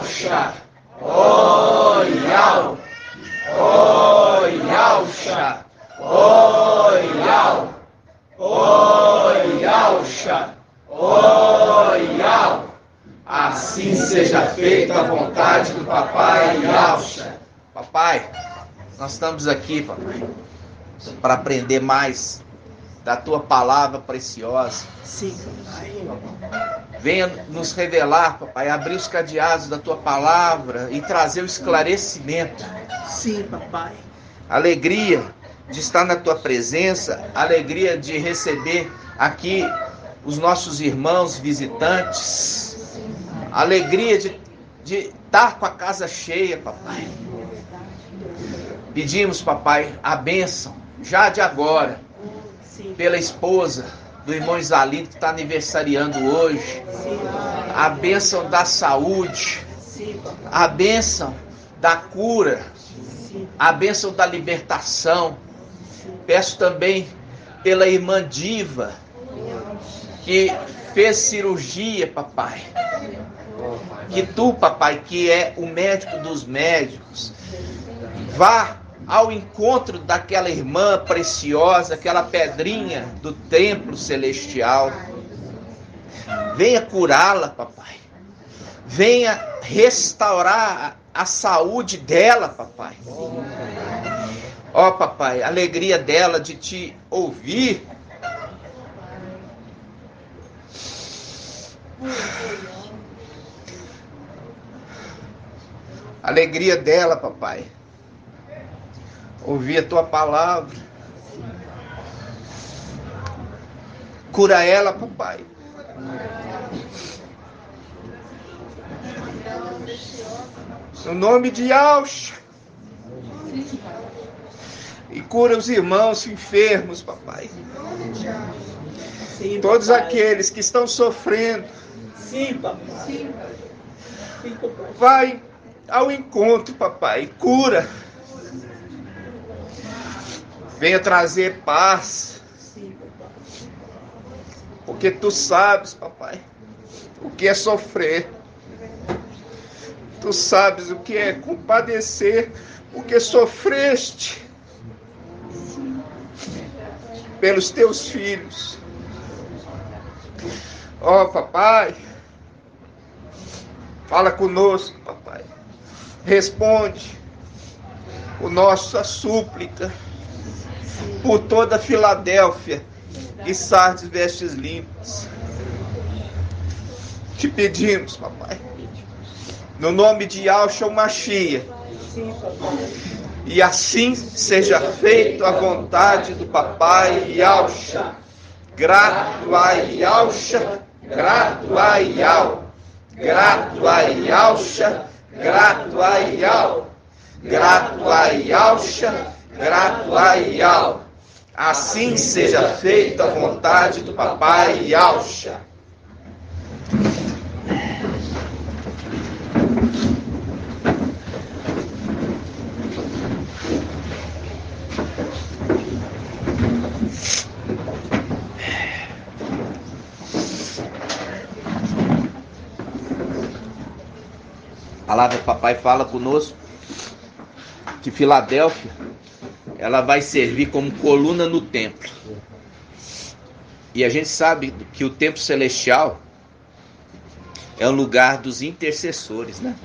Yalcha, oh Yal, oh Yalcha, oh Yal, oh Yalcha, oh Yal. Assim seja feita a vontade do papai Yalcha. Papai, nós estamos aqui, papai, para aprender mais da tua palavra preciosa. Sim, papai. Venha nos revelar, papai, abrir os cadeados da tua palavra e trazer o esclarecimento. Sim, papai. Alegria de estar na tua presença, alegria de receber aqui os nossos irmãos visitantes, alegria de estar com a casa cheia, papai. Pedimos, papai, a bênção, já de agora, pela esposa do irmão Isalino, que está aniversariando hoje, a bênção da saúde, a bênção da cura, a bênção da libertação. Peço também pela irmã Diva, que fez cirurgia, papai. Que tu, papai, que é o médico dos médicos, vá ao encontro daquela irmã preciosa, aquela pedrinha do templo celestial. Venha curá-la, papai. Venha restaurar a saúde dela, papai. Ó, papai, a alegria dela de te ouvir. A alegria dela, papai, ouvir a tua palavra. Cura ela, papai. No nome de Yalcha. E cura os irmãos enfermos, papai. Sim, Todos papai. aqueles que estão sofrendo. Sim, papai. Sim, papai. Vai ao encontro, papai. Cura. Venha trazer paz. Sim, papai. Porque tu sabes, papai, o que é sofrer. Tu sabes o que é compadecer, porque sofreste pelos teus filhos. Ó, papai, fala conosco, papai. Responde a nossa súplica por toda a Filadélfia e Sardes vestes limpas. Te pedimos, papai, no nome de Yalcha o Mashiach, Sim, papai. e assim seja feito a vontade do papai Yalcha. Grato a Yalcha, grato a Yal, grato a Yalcha, grato a Yal, grato a Yalcha, grato a Yal. Assim seja feita a vontade do papai Yalcha. A palavra do papai fala conosco que Filadélfia, ela vai servir como coluna no templo. E a gente sabe que o templo celestial é o lugar dos intercessores, né?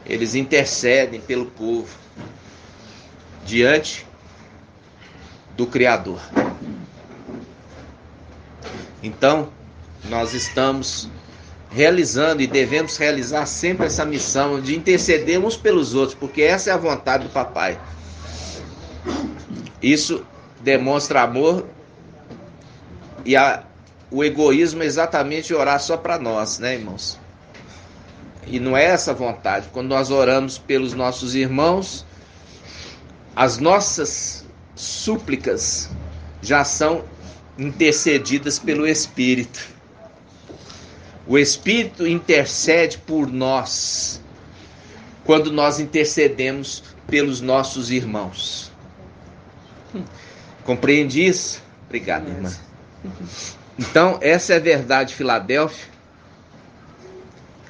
Eles intercedem pelo povo diante do Criador. Então, nós estamos realizando e devemos realizar sempre essa missão de interceder uns pelos outros, porque essa é a vontade do papai. Isso demonstra amor, e o egoísmo é exatamente orar só para nós, né, irmãos? E não é essa a vontade. Quando nós oramos pelos nossos irmãos, as nossas súplicas já são intercedidas pelo Espírito. O Espírito intercede por nós quando nós intercedemos pelos nossos irmãos. Compreende isso? Obrigado, irmã. Então, essa é a verdade, Filadélfia.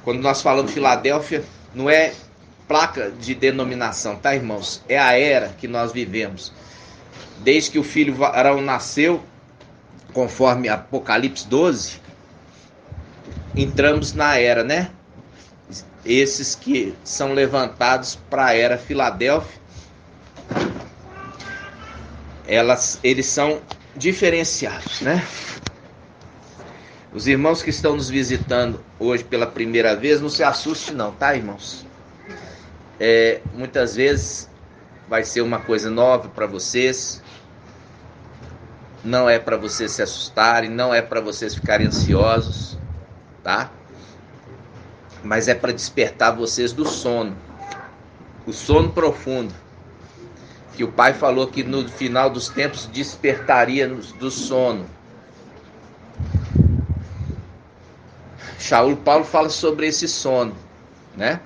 Quando nós falamos Filadélfia, não é placa de denominação, tá, irmãos? É a era que nós vivemos. Desde que o filho varão nasceu, conforme Apocalipse 12, entramos na era, né? Esses que são levantados para a era Filadélfia, eles são diferenciados, né? Os irmãos que estão nos visitando hoje pela primeira vez, não se assuste não, tá, irmãos? Muitas vezes vai ser uma coisa nova para vocês. Não é para vocês se assustarem, não é para vocês ficarem ansiosos, tá? Mas é para despertar vocês do sono, o sono profundo, que o Pai falou que no final dos tempos despertaria do sono. Paulo fala sobre esse sono, né?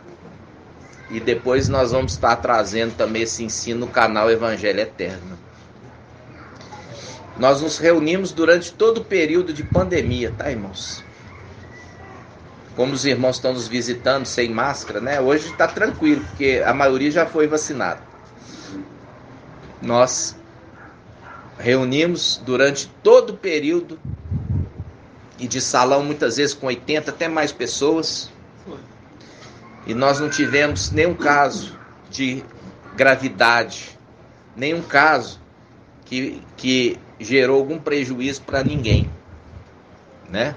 E depois nós vamos estar trazendo também esse ensino no canal Evangelho Eterno. Nós nos reunimos durante todo o período de pandemia, tá, irmãos? Como os irmãos estão nos visitando sem máscara, né? Hoje está tranquilo, porque a maioria já foi vacinada. Nós reunimos durante todo o período, e de salão muitas vezes com 80 até mais pessoas, e nós não tivemos nenhum caso de gravidade, nenhum caso que gerou algum prejuízo para ninguém, né?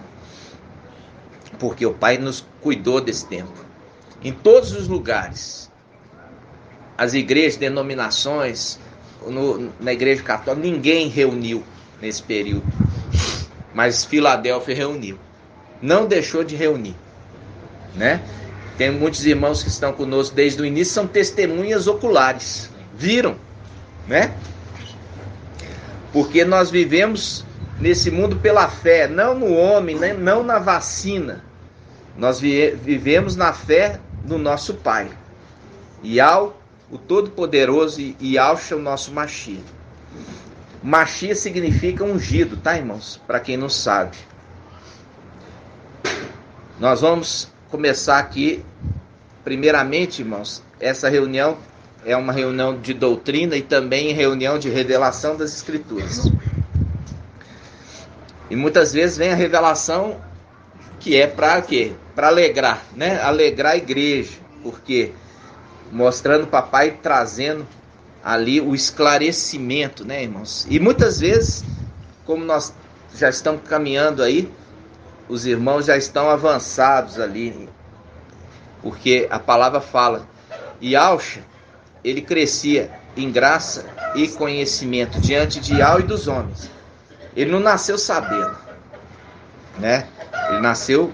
Porque o Pai nos cuidou desse tempo. Em todos os lugares, as igrejas, denominações, na igreja católica, ninguém reuniu nesse período. Mas Filadélfia reuniu. Não deixou de reunir, né? Tem muitos irmãos que estão conosco desde o início, são testemunhas oculares. Viram, né? Porque nós vivemos nesse mundo pela fé, não no homem, não na vacina. Nós vivemos na fé do nosso Pai. Yahweh, o Todo-Poderoso, e Yahshua, o nosso Mashiach. Mashiach significa ungido, tá, irmãos? Para quem não sabe. Nós vamos começar aqui, primeiramente, irmãos, essa reunião é uma reunião de doutrina e também reunião de revelação das Escrituras. E muitas vezes vem a revelação que é para quê? Para alegrar, né? Alegrar a igreja, porque mostrando o papai, trazendo ali o esclarecimento, né, irmãos? E muitas vezes, como nós já estamos caminhando aí, os irmãos já estão avançados ali, porque a palavra fala, Yahshua, ele crescia em graça e conhecimento diante de Yahweh e dos homens. Ele não nasceu sabendo, né? Ele nasceu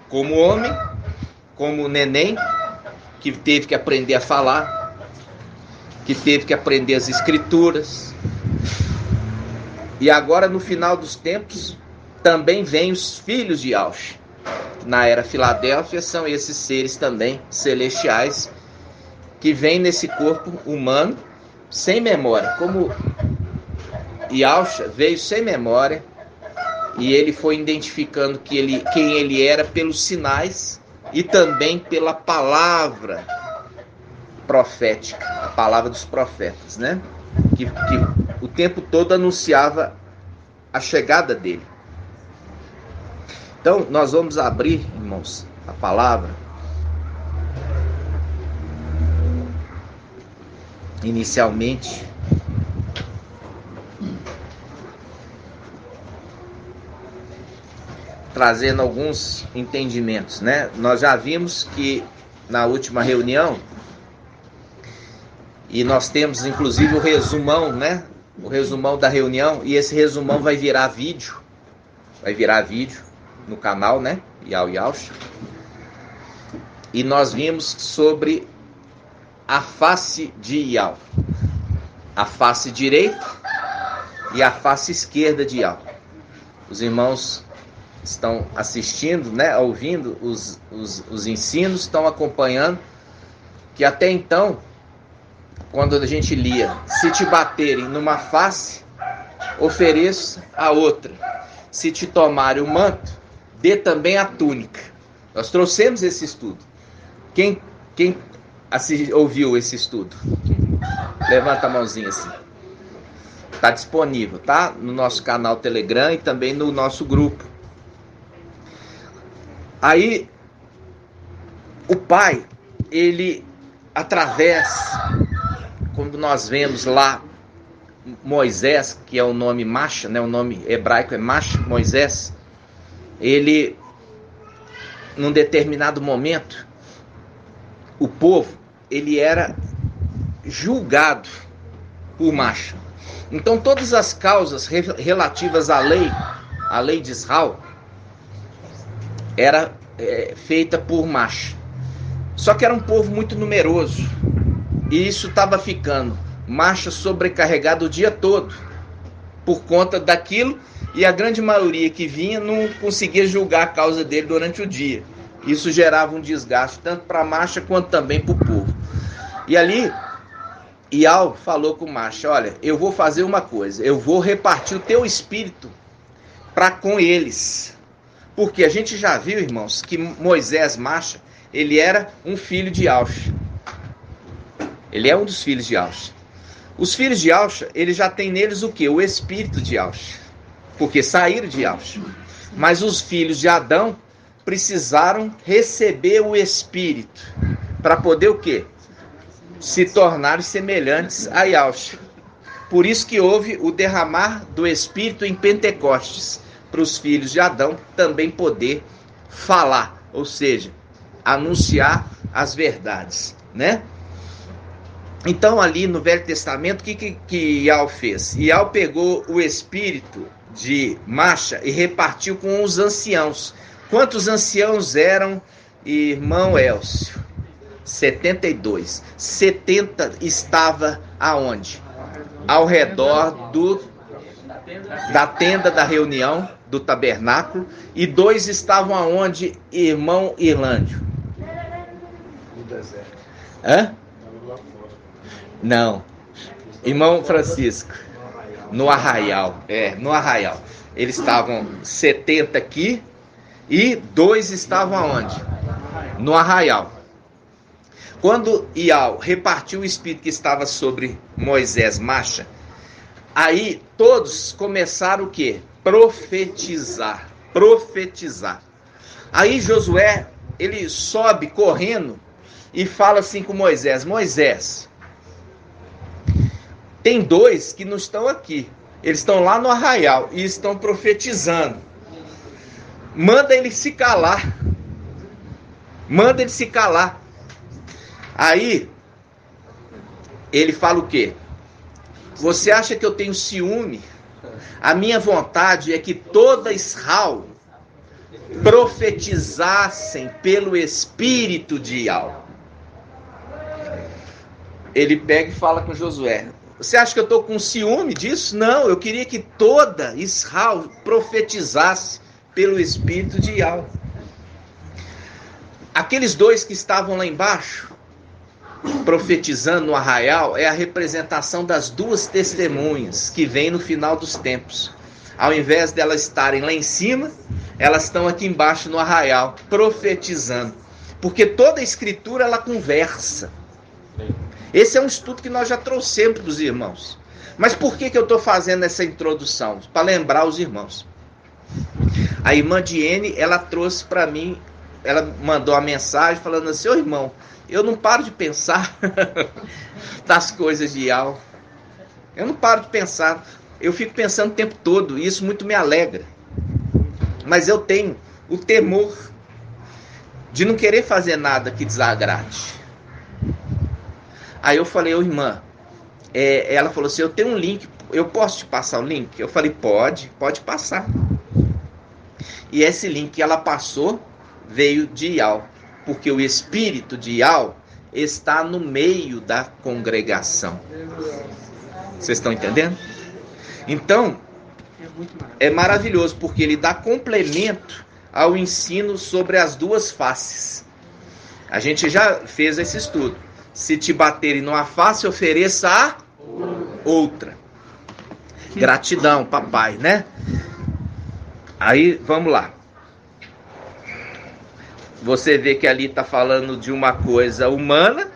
como homem, como neném, que teve que aprender a falar, que teve que aprender as escrituras. E agora, no final dos tempos, também vêm os filhos de Yahshua. Na era Filadélfia, são esses seres também celestiais, que vêm nesse corpo humano, sem memória. Como Yahshua veio sem memória, e ele foi identificando quem ele era pelos sinais e também pela palavra profética, a palavra dos profetas, né? Que o tempo todo anunciava a chegada dele. Então, nós vamos abrir, irmãos, a palavra. Inicialmente, trazendo alguns entendimentos, né? Nós já vimos que na última reunião, e nós temos inclusive o resumão, né? O resumão da reunião, e esse resumão vai virar vídeo no canal, né? Yahshua. E nós vimos sobre a face de Yahweh, a face direita e a face esquerda de Yahweh. Os irmãos estão assistindo, né, ouvindo os ensinos, estão acompanhando, que até então, quando a gente lia, se te baterem numa face, ofereça a outra. Se te tomarem o manto, dê também a túnica. Nós trouxemos esse estudo. Quem ouviu esse estudo? Levanta a mãozinha assim. Está disponível, tá? No nosso canal Telegram e também no nosso grupo. Aí, o Pai, ele, através, quando nós vemos lá Moisés, que é o nome Masha, né? O nome hebraico é Masha, Moisés, ele, num determinado momento, o povo, ele era julgado por Masha. Então, todas as causas relativas à lei de Israel, era feita por Masha. Só que era um povo muito numeroso, e isso estava ficando Masha sobrecarregado o dia todo, por conta daquilo, e a grande maioria que vinha não conseguia julgar a causa dele durante o dia. Isso gerava um desgaste, tanto para Masha quanto também para o povo. E ali, Ial falou com Masha: olha, eu vou fazer uma coisa, eu vou repartir o teu espírito para com eles. Porque a gente já viu, irmãos, que Moisés, Masha, ele era um filho de Yaush. Ele é um dos filhos de Yaush. Os filhos de Yaush, ele já tem neles o quê? O espírito de Yaush. Porque saíram de Yaush. Mas os filhos de Adão precisaram receber o espírito para poder o quê? Se tornarem semelhantes a Yaush. Por isso que houve o derramar do espírito em Pentecostes, para os filhos de Adão também poder falar, ou seja, anunciar as verdades, né? Então, ali no Velho Testamento, o que Ial fez? Ial pegou o espírito de Masha e repartiu com os anciãos. Quantos anciãos eram, irmão Elcio? 72. 70 estava aonde? Ao redor da tenda da reunião, do tabernáculo, e 2 estavam aonde, irmão Irlândio? No deserto. Hã? Não. Irmão Francisco. No arraial. No arraial. Eles estavam 70 aqui e 2 estavam aonde? No arraial. Quando Ial repartiu o espírito que estava sobre Moisés, Masha, aí todos começaram o quê? Profetizar. Aí Josué, ele sobe correndo e fala assim com Moisés: Moisés, tem 2 que não estão aqui. Eles estão lá no arraial e estão profetizando. Manda ele se calar. Aí, ele fala o quê? Você acha que eu tenho ciúme? A minha vontade é que toda Israel profetizassem pelo espírito de Ial. Ele pega e fala com Josué: você acha que eu estou com ciúme disso? Não, eu queria que toda Israel profetizasse pelo espírito de Ial. Aqueles 2 que estavam lá embaixo, profetizando no arraial, é a representação das 2 testemunhas que vêm no final dos tempos. Ao invés de elas estarem lá em cima, elas estão aqui embaixo no arraial, profetizando. Porque toda a escritura, ela conversa. Esse é um estudo que nós já trouxemos para os irmãos. Mas por que eu estou fazendo essa introdução? Para lembrar os irmãos. A irmã Diene, ela trouxe para mim, ela mandou uma mensagem falando assim: ô irmão, eu não paro de pensar das coisas de Ial. Eu não paro de pensar. Eu fico pensando o tempo todo, e isso muito me alegra. Mas eu tenho o temor de não querer fazer nada que desagrade. Aí eu falei: ô irmã, ela falou assim: eu tenho um link, eu posso te passar o link? Eu falei: pode passar. E esse link que ela passou veio de Ial, porque o espírito de Ial está no meio da congregação. Vocês estão entendendo? Então, é maravilhoso, porque ele dá complemento ao ensino sobre as 2 faces. A gente já fez esse estudo. Se te baterem numa face, ofereça a outra. Gratidão, papai, né? Aí, vamos lá. você vê que ali está falando de uma coisa humana,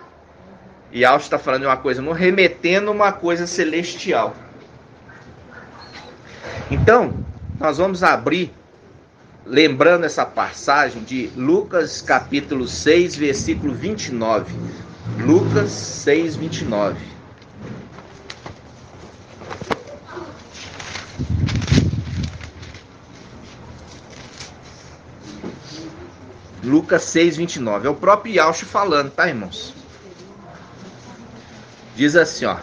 e Alcho está falando de uma coisa, remetendo a uma coisa celestial. Então, nós vamos abrir, lembrando essa passagem de Lucas capítulo 6, versículo 29. Lucas 6, 29. Lucas 6, 29. É o próprio Yauch falando, tá, irmãos? Diz assim, ó.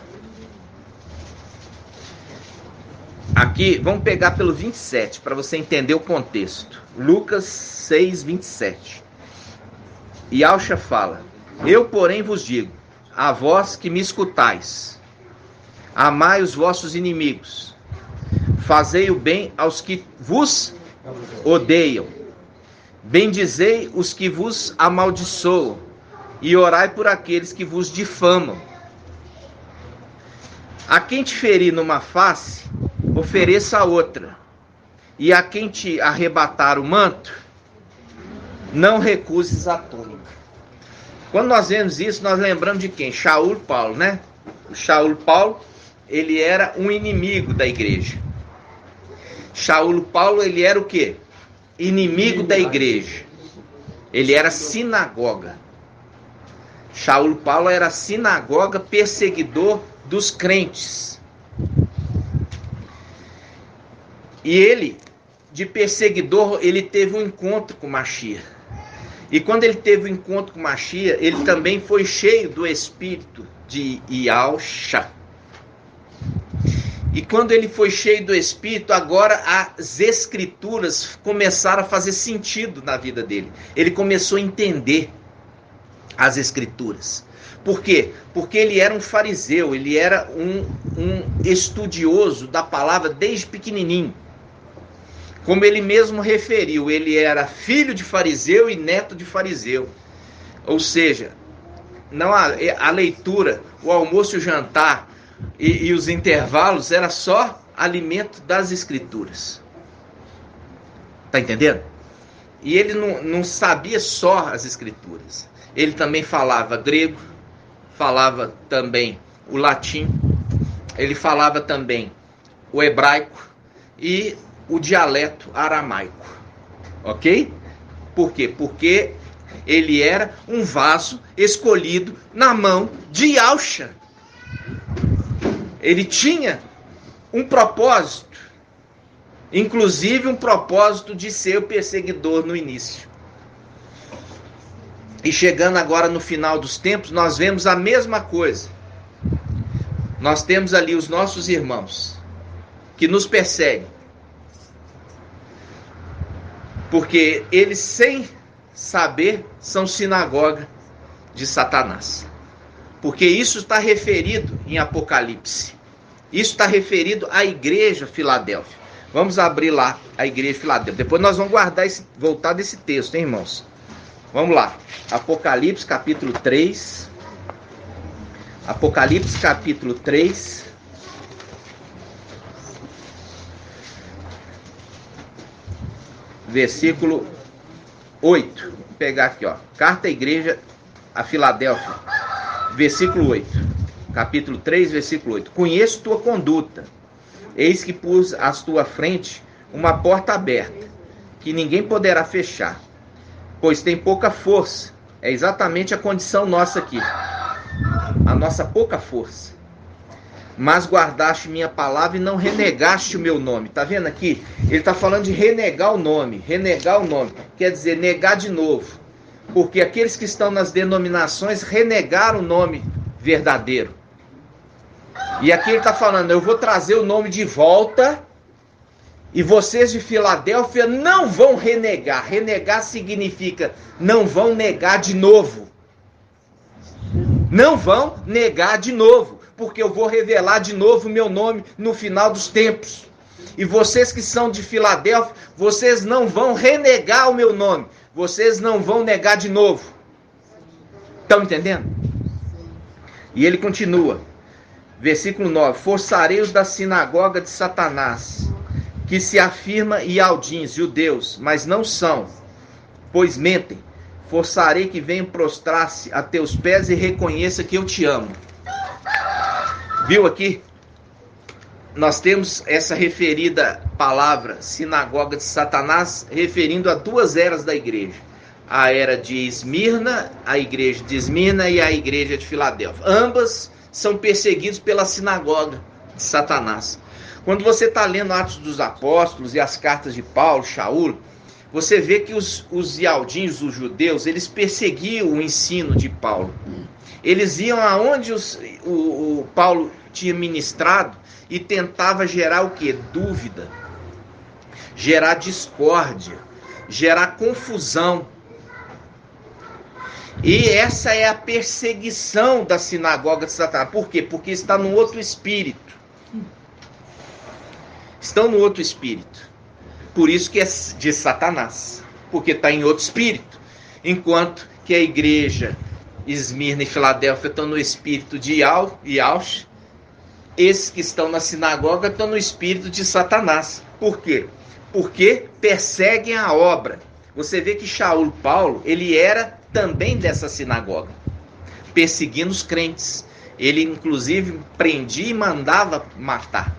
Aqui, vamos pegar pelo 27, para você entender o contexto. Lucas 6, 27. Yauch fala: eu, porém, vos digo, a vós que me escutais, amai os vossos inimigos, fazei o bem aos que vos odeiam, bendizei os que vos amaldiçoam, e orai por aqueles que vos difamam. A quem te ferir numa face, ofereça a outra, e a quem te arrebatar o manto, não recuses a túnica. Quando nós vemos isso, nós lembramos de quem? Shaul Paulo, né? O Shaul Paulo, ele era um inimigo da igreja. Shaul Paulo, ele era o quê? Inimigo da igreja. Ele era sinagoga. Shaul Paulo era sinagoga, perseguidor dos crentes. E ele, de perseguidor, ele teve um encontro com Mashiach. E quando ele teve um encontro com Mashiach, ele também foi cheio do espírito de Yaucha. E quando ele foi cheio do espírito, agora as escrituras começaram a fazer sentido na vida dele. Ele começou a entender as escrituras. Por quê? Porque ele era um fariseu, ele era um estudioso da palavra desde pequenininho. Como ele mesmo referiu, ele era filho de fariseu e neto de fariseu. Ou seja, não a leitura, o almoço e o jantar e os intervalos era só alimento das escrituras. Tá entendendo? E ele não sabia só as escrituras. Ele também falava grego, falava também o latim, ele falava também o hebraico e o dialeto aramaico, ok? Por quê? Porque ele era um vaso escolhido na mão de Yaucha. Ele tinha um propósito, inclusive um propósito de ser o perseguidor no início. E chegando agora no final dos tempos, nós vemos a mesma coisa. Nós temos ali os nossos irmãos que nos perseguem, porque eles, sem saber, são sinagoga de Satanás. Porque isso está referido em Apocalipse. Isso está referido à igreja Filadélfia. Vamos abrir lá a igreja Filadélfia. Depois nós vamos voltar desse texto, hein, irmãos? Vamos lá. Apocalipse capítulo 3. Apocalipse capítulo 3. Versículo 8. Vou pegar aqui, ó. Carta à igreja a Filadélfia. Versículo 8. Capítulo 3, versículo 8. Conheço tua conduta. Eis que pus à tua frente uma porta aberta, que ninguém poderá fechar, pois tem pouca força. É exatamente a condição nossa aqui. A nossa pouca força. Mas guardaste minha palavra e não renegaste o meu nome. Tá vendo aqui? Ele está falando de renegar o nome. Renegar o nome. Quer dizer, negar de novo. Porque aqueles que estão nas denominações renegaram o nome verdadeiro. E aqui ele está falando, eu vou trazer o nome de volta e vocês de Filadélfia não vão renegar. Renegar significa não vão negar de novo. Não vão negar de novo, porque eu vou revelar de novo o meu nome no final dos tempos. E vocês que são de Filadélfia, vocês não vão renegar o meu nome. Vocês não vão negar de novo. Estão entendendo? E ele continua. Versículo 9. Forçarei-os da sinagoga de Satanás, que se afirma Ialdins, judeus, mas não são, pois mentem. forçarei que venham prostrar-se a teus pés e reconheça que eu te amo. Viu aqui? Nós temos essa referida palavra, sinagoga de Satanás, referindo a duas eras da igreja. A era de Esmirna, a igreja de Esmirna e a igreja de Filadélfia. Ambas são perseguidos pela sinagoga de Satanás. Quando você está lendo Atos dos Apóstolos e as cartas de Paulo, Shaul, você vê que os ialdinhos, os judeus, eles perseguiam o ensino de Paulo. Eles iam aonde o Paulo tinha ministrado e tentava gerar o quê? Dúvida, gerar discórdia, gerar confusão. E essa é a perseguição da sinagoga de Satanás. Por quê? Porque está no outro espírito. Estão no outro espírito. Por isso que é de Satanás. Porque está em outro espírito. Enquanto que a igreja Esmirna e Filadélfia estão no espírito de Ial e Aush. Esses que estão na sinagoga estão no espírito de Satanás. Por quê? Porque perseguem a obra. Você vê que Shaul Paulo, ele era também dessa sinagoga, perseguindo os crentes. Ele inclusive prendia e mandava matar.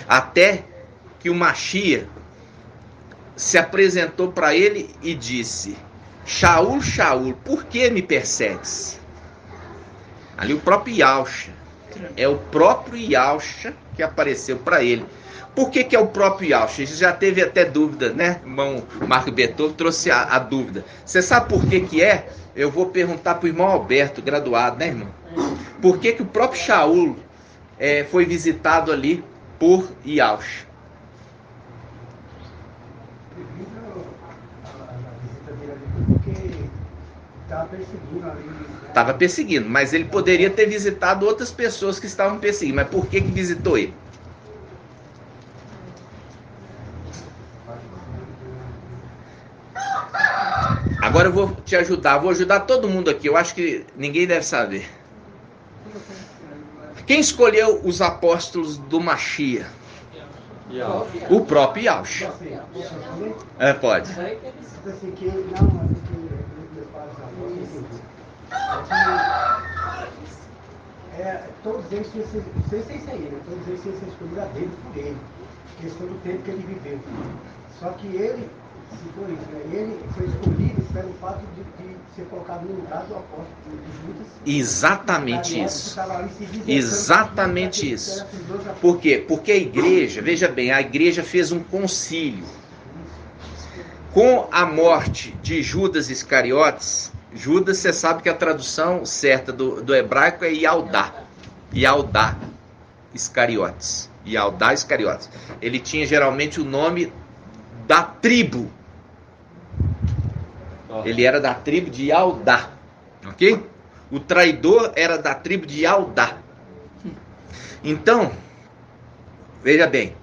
Até que o Machia se apresentou para ele e disse: Shaul, Shaul, por que me persegues? Ali o próprio Yahusha, é o próprio Yahusha que apareceu para ele. Por que é o próprio Yahusha? Já teve até dúvida, né? O irmão Marco Beethoven trouxe a dúvida. Você sabe por que é? Eu vou perguntar para o irmão Alberto, graduado, né, irmão? Por que o próprio Shaul foi visitado ali por Yahusha? Estava perseguindo, mas ele poderia ter visitado outras pessoas que estavam perseguindo. Mas por que visitou ele? Agora eu vou te ajudar, vou ajudar todo mundo aqui. Eu acho que ninguém deve saber. Quem escolheu os apóstolos do Machia? O próprio Yahusha. Pode. Todos eles tinham sido, vocês saíram, todos eles tinham sido escolhidos a dedo por ele, questão do tempo que ele viveu. Só que ele, se for isso, né? Ele foi escolhido pelo fato de ser colocado no lugar do apóstolo de Judas. Exatamente isso. Exatamente isso. Por quê? Porque a igreja, veja bem, a igreja fez um concílio. Com a morte de Judas Iscariotes, Judas, você sabe que a tradução certa do hebraico é Yaldá. Yaldá Iscariotes. Yaldá Iscariotes. Ele tinha geralmente o nome da tribo. Ele era da tribo de Yaldá. Ok? O traidor era da tribo de Yaldá. Então, veja bem.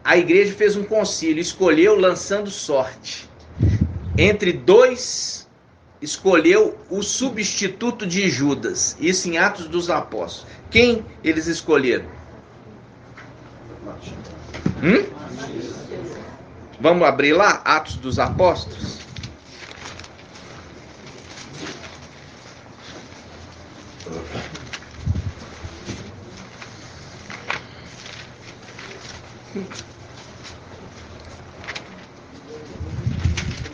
A igreja fez um concílio, escolheu lançando sorte. Entre dois, escolheu o substituto de Judas. Isso em Atos dos Apóstolos. Quem eles escolheram? Vamos abrir lá, Atos dos Apóstolos?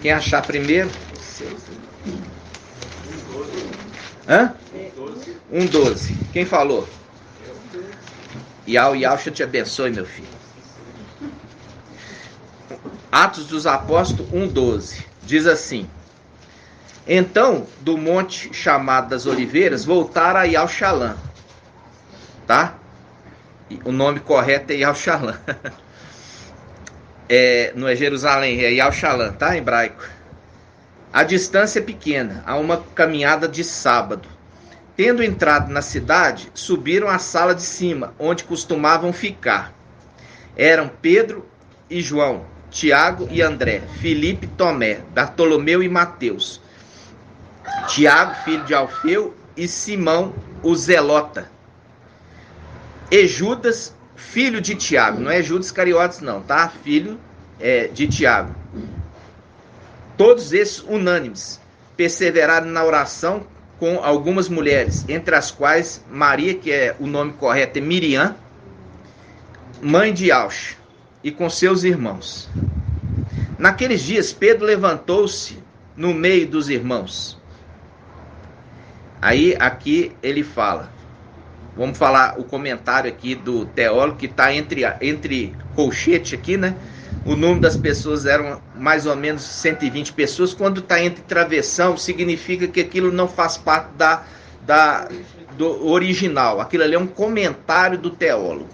Quem achar primeiro? 1:12. Quem falou? Yahusha te abençoe, meu filho. Atos dos Apóstolos 1:12. Diz assim: Então, do monte chamado das Oliveiras, voltaram a Yahushalã. Tá? O nome correto é Yahushalã. Não é Jerusalém, é Yahushalã, tá? Em hebraico. A distância é pequena, há uma caminhada de sábado. Tendo entrado na cidade, subiram à sala de cima, onde costumavam ficar. Eram Pedro e João, Tiago e André, Filipe e Tomé, Bartolomeu e Mateus, Tiago, filho de Alfeu, e Simão, o Zelota, e Judas, filho de Tiago. Não é Judas Iscariotes não, tá? Filho de Tiago. Todos esses unânimes. perseveraram na oração com algumas mulheres, entre as quais Maria, que é o nome correto, é Miriam, mãe de Auxa, e com seus irmãos. Naqueles dias, Pedro levantou-se no meio dos irmãos. Aí, aqui ele fala, vamos falar o comentário aqui do teólogo, que está entre colchete aqui, né? O número das pessoas eram mais ou menos 120 pessoas. Quando está entre travessão, significa que aquilo não faz parte do original. Aquilo ali é um comentário do teólogo.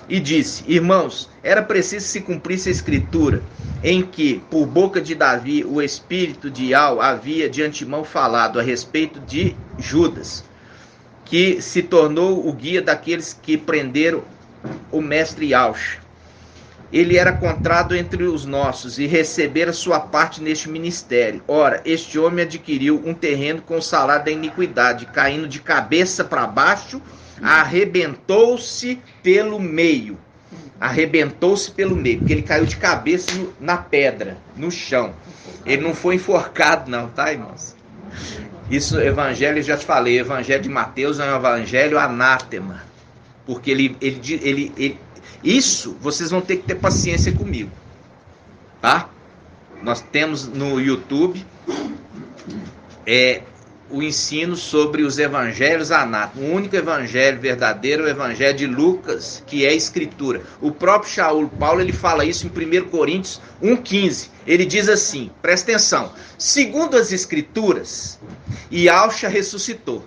E disse: irmãos, era preciso se cumprisse a escritura, em que, por boca de Davi, o espírito de Iau havia de antemão falado a respeito de Judas, que se tornou o guia daqueles que prenderam o mestre Auxa. Ele era contrado entre os nossos e recebera sua parte neste ministério. Ora, este homem adquiriu um terreno com o salário da iniquidade, caindo de cabeça para baixo, arrebentou-se pelo meio. Arrebentou-se pelo meio, porque ele caiu de cabeça na pedra, no chão. Ele não foi enforcado não, tá, irmãos? Isso, evangelho, eu já te falei, o evangelho de Mateus é um evangelho anátema. Porque ele isso, vocês vão ter que ter paciência comigo, tá? Nós temos no YouTube o ensino sobre os evangelhos anátomos. O único evangelho verdadeiro é o evangelho de Lucas, que é a escritura. O próprio Shaul Paulo, ele fala isso em 1 Coríntios 1,15. Ele diz assim, presta atenção: segundo as escrituras, Auxa ressuscitou.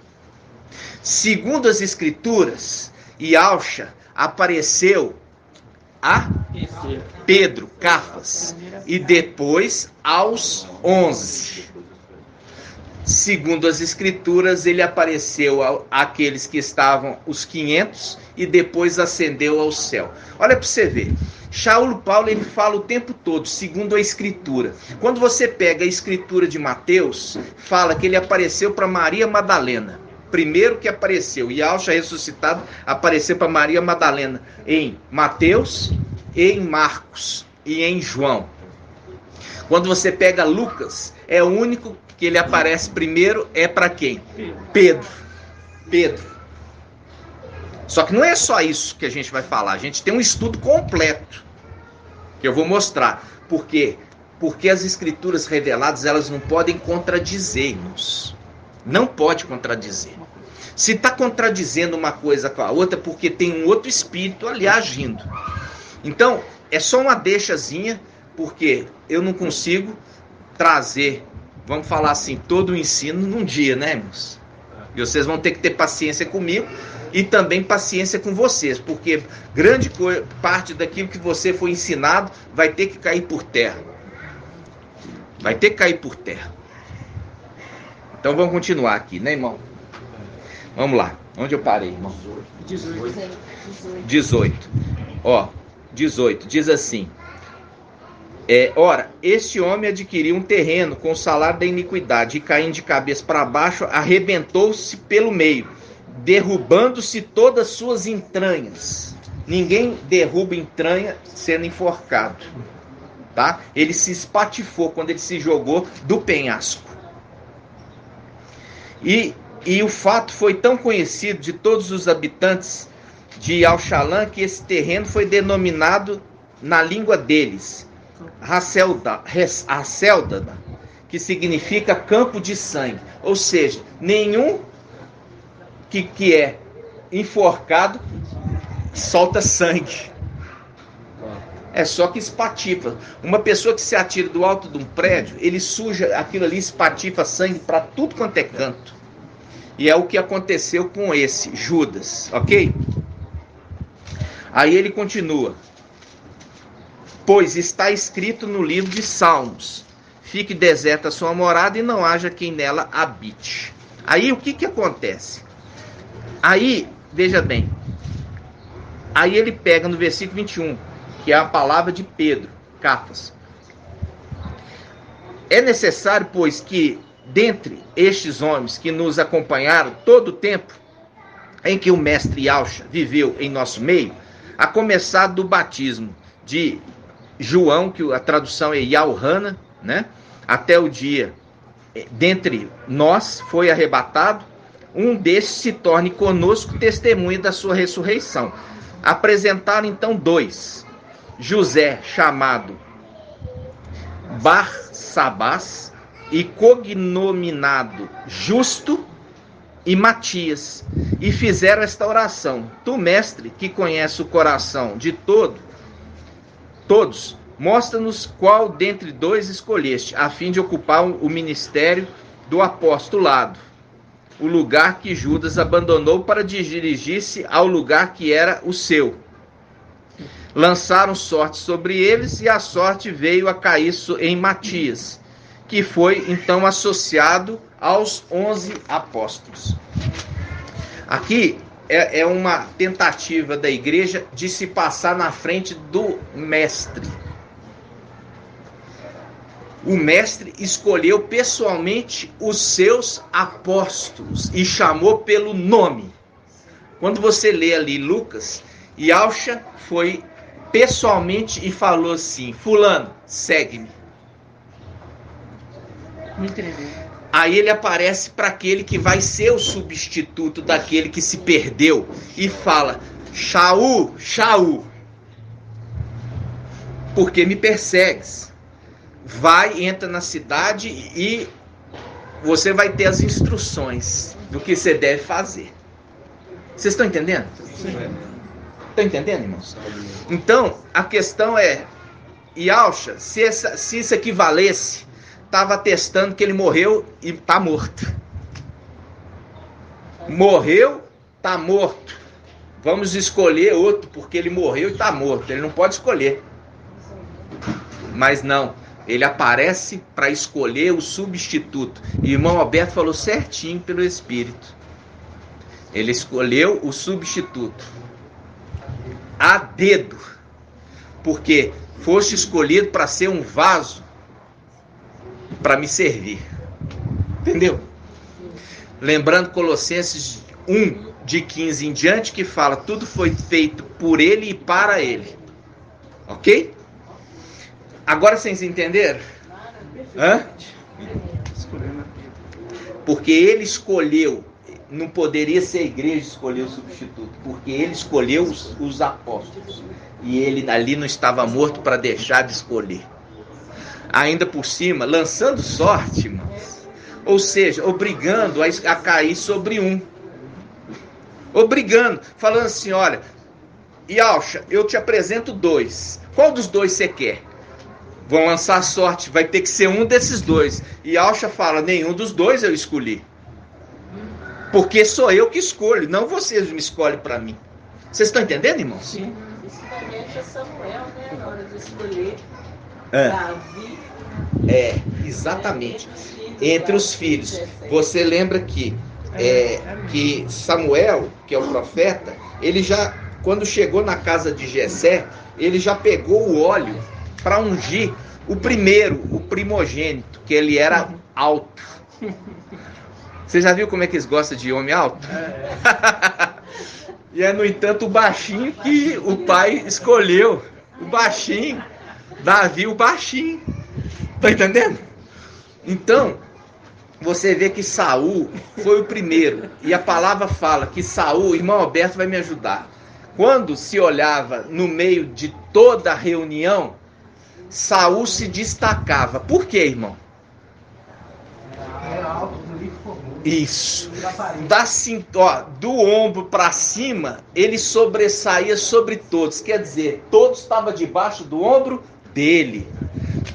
Segundo as escrituras, Auxa apareceu a Pedro, Cafas, e depois aos 11. Segundo as escrituras, ele apareceu àqueles que estavam os 500 e depois ascendeu ao céu. Olha para você ver, Shaul Paulo, ele fala o tempo todo, segundo a escritura. Quando você pega a escritura de Mateus, fala que ele apareceu para Maria Madalena. Primeiro que apareceu, e Auxa ressuscitado apareceu para Maria Madalena em Mateus, em Marcos e em João. Quando você pega Lucas, é o único que ele aparece primeiro, é para quem? Pedro. Só que não é só isso que a gente vai falar, a gente tem um estudo completo, que eu vou mostrar. Por quê? Porque as escrituras reveladas, elas não podem contradizer, irmãos. Não pode contradizer. Se está contradizendo uma coisa com a outra, porque tem um outro espírito ali agindo. Então, é só uma deixazinha, porque eu não consigo trazer, vamos falar assim, todo o ensino num dia, né, irmãos? E vocês vão ter que ter paciência comigo e também paciência com vocês, porque grande parte daquilo que você foi ensinado vai ter que cair por terra. Vai ter que cair por terra. Então vamos continuar aqui, né, irmão? Vamos lá. Onde eu parei, irmão? 18. Ó, 18. Diz assim: ora, este homem adquiriu um terreno com o salário da iniquidade, e caindo de cabeça para baixo, arrebentou-se pelo meio, derrubando-se todas as suas entranhas. Ninguém derruba entranha sendo enforcado, tá? Ele se espatifou quando ele se jogou do penhasco. E o fato foi tão conhecido de todos os habitantes de Auxalã que esse terreno foi denominado na língua deles Haceldada, que significa campo de sangue. Ou seja, nenhum que é enforcado solta sangue. É só que espatifa. Uma pessoa que se atira do alto de um prédio, ele suja aquilo ali, espatifa sangue para tudo quanto é canto. E é o que aconteceu com esse Judas, ok? Aí ele continua: pois está escrito no livro de Salmos: fique deserta a sua morada e não haja quem nela habite. Aí o que acontece? Aí, veja bem, aí ele pega no versículo 21, que é a palavra de Pedro, Cafas. É necessário, pois, que dentre estes homens que nos acompanharam todo o tempo em que o mestre Auxa viveu em nosso meio, a começar do batismo de João, que a tradução é Yauhana, né? Até o dia dentre nós foi arrebatado, um destes se torne conosco testemunha da sua ressurreição. Apresentaram então 2, José, chamado Barsabás, e cognominado Justo, e Matias, e fizeram esta oração: Tu, mestre, que conhece o coração de todos, mostra-nos qual dentre 2 escolheste, a fim de ocupar o ministério do apostolado, o lugar que Judas abandonou para dirigir-se ao lugar que era o seu. Lançaram sorte sobre eles, e a sorte veio a cair em Matias, que foi então associado aos 11 apóstolos. Aqui é uma tentativa da igreja de se passar na frente do mestre. O mestre escolheu pessoalmente os seus apóstolos e chamou pelo nome. Quando você lê ali Lucas, Yahshua foi pessoalmente e falou assim: fulano, segue-me. Não entendeu. Aí ele aparece para aquele que vai ser o substituto daquele que se perdeu e fala: Shaul, Shaul, por que me persegues? Vai, entra na cidade e você vai ter as instruções do que você deve fazer. Vocês estão entendendo? Sim. Estão entendendo, irmãos? Então, a questão é: Yahshua, se isso aqui valesse, estava atestando que ele morreu e está morto. Morreu, está morto. Vamos escolher outro porque ele morreu e está morto. Ele não pode escolher. Mas não, ele aparece para escolher o substituto. E o irmão Alberto falou certinho pelo Espírito. Ele escolheu o substituto a dedo, porque foste escolhido para ser um vaso para me servir. Entendeu? Lembrando Colossenses 1, de 15 em diante, que fala: tudo foi feito por ele e para ele. Ok? Agora vocês entenderam? Hã? Porque ele escolheu. Não poderia ser a igreja escolher o substituto, porque ele escolheu os apóstolos. E ele ali não estava morto para deixar de escolher. Ainda por cima, lançando sorte, irmãos. Ou seja, obrigando a cair sobre um. Obrigando, falando assim: olha, Yahshua, eu te apresento 2. Qual dos 2 você quer? Vão lançar sorte, vai ter que ser um desses 2. E Yahshua fala: nenhum dos 2 eu escolhi. Porque sou eu que escolho, não vocês me escolhem para mim. Vocês estão entendendo, irmãos? Sim. Principalmente a Samuel, né? Na hora de escolher Davi. Exatamente. Entre os filhos. Você lembra que Samuel, que é o profeta, ele já, quando chegou na casa de Jessé, ele já pegou o óleo para ungir o primeiro, o primogênito, que ele era alto. Você já viu como é que eles gostam de homem alto? E é, no entanto, o baixinho que o pai escolheu. O baixinho. Davi, o baixinho. Tá entendendo? Então, você vê que Saul foi o primeiro. E a palavra fala que Saul, o irmão Alberto vai me ajudar. Quando se olhava no meio de toda a reunião, Saul se destacava. Por quê, irmão? Era alto, bonito, formoso. Isso. Do ombro para cima, ele sobressaía sobre todos. Quer dizer, todos estavam debaixo do ombro dele.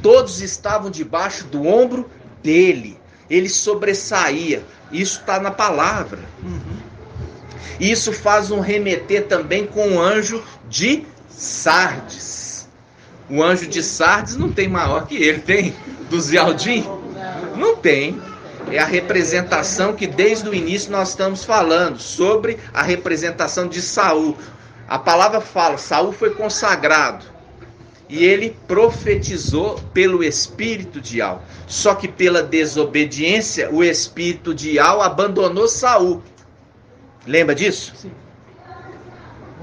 Todos estavam debaixo do ombro dele. Ele sobressaía. Isso está na palavra. Isso faz um remeter também com o anjo de Sardes. O anjo de Sardes não tem maior que ele, tem? Do Zialdim? Não tem. É a representação que desde o início nós estamos falando, sobre a representação de Saul. A palavra fala: Saul foi consagrado e ele profetizou pelo espírito de Al. Só que pela desobediência, o espírito de Al abandonou Saul. Lembra disso? Sim.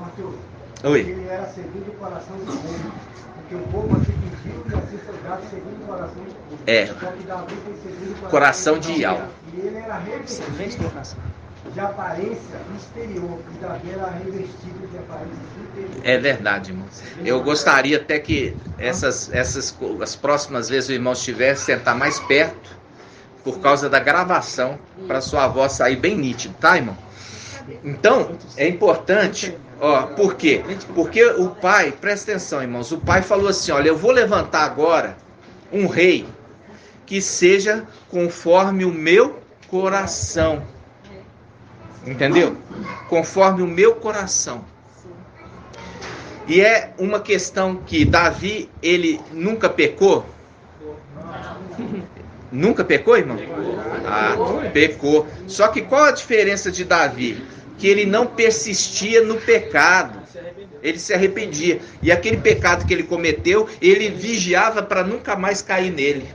Mateus, Oi. ele era segundo o coração do povo, porque Porque o povo assim pediu e assim foi dado segundo o coração de Deus. É. Só que Davi foi segundo o Coração de Iau. E ele era revestido de aparência exterior. E Davi era revestido de aparência interior. É verdade, irmão. Eu gostaria até que as próximas vezes o irmão estivesse sentar mais perto, por causa da gravação, para sua voz sair bem nítida, tá, irmão? Então, é importante, por quê? Porque o pai, presta atenção, irmãos, o pai falou assim, olha, eu vou levantar agora um rei que seja conforme o meu coração. Entendeu? Conforme o meu coração. E é uma questão que Davi, ele nunca pecou? Nunca pecou, irmão? Ah, pecou. Só que qual a diferença de Davi? Que ele não persistia no pecado. Ele se arrependia. E aquele pecado que ele cometeu, ele vigiava para nunca mais cair nele.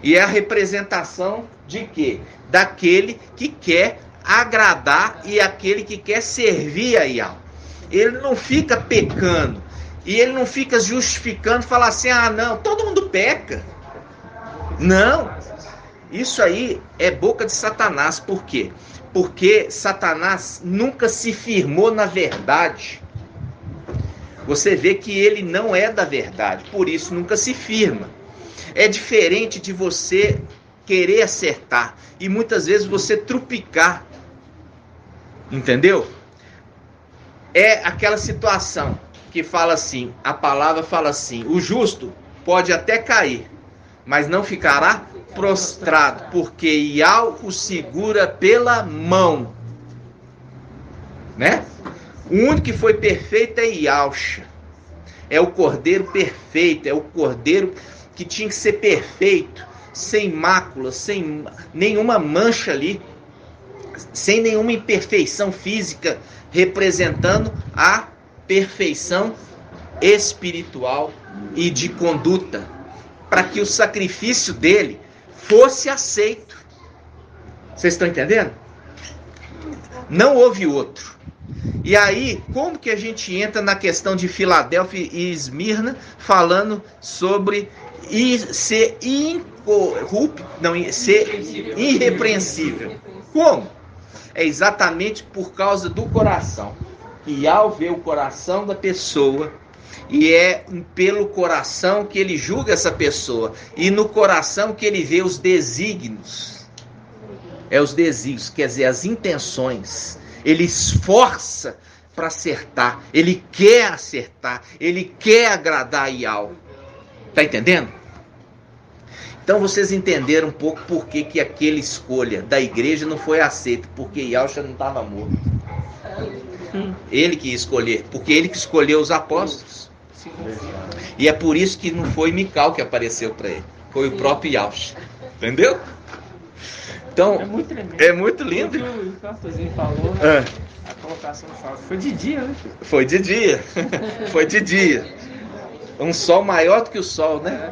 E é a representação de quê? Daquele que quer agradar e aquele que quer servir a Iau. Ele não fica pecando. E ele não fica justificando, falar assim, não, todo mundo peca. Não. Isso aí é boca de Satanás. Por quê? Porque Satanás nunca se firmou na verdade. Você vê que ele não é da verdade, por isso nunca se firma. É diferente de você querer acertar e muitas vezes você trupicar. Entendeu? É aquela situação que fala assim, a palavra fala assim, o justo pode até cair, mas não ficará prostrado, porque Iau o segura pela mão. Né? O único que foi perfeito é Iauxa. É o cordeiro perfeito, é o cordeiro que tinha que ser perfeito, sem mácula, sem nenhuma mancha ali, sem nenhuma imperfeição física, representando a perfeição espiritual e de conduta, para que o sacrifício dele fosse aceito. Vocês estão entendendo? Não houve outro. E aí, como que a gente entra na questão de Filadélfia e Esmirna, falando sobre ser incorrupto, não, ser irrepreensível? Como? É exatamente por causa do coração. E ao ver o coração da pessoa, e é pelo coração que ele julga essa pessoa, e no coração que ele vê os desígnios. É os desígnios, quer dizer, as intenções. Ele esforça para acertar, ele quer acertar, ele quer agradar a Iau. Está entendendo? Então vocês entenderam um pouco por que aquela escolha da igreja não foi aceita, porque Iau já não estava morto. Ele que ia escolher, porque ele que escolheu os apóstolos. E é por isso que não foi Mical que apareceu para ele, foi o próprio Iau. Entendeu? Então, é muito lindo. O pastorzinho falou, né? A colocação fala. Foi de dia, né? Foi de dia. Foi de dia. Um sol maior do que o sol, né?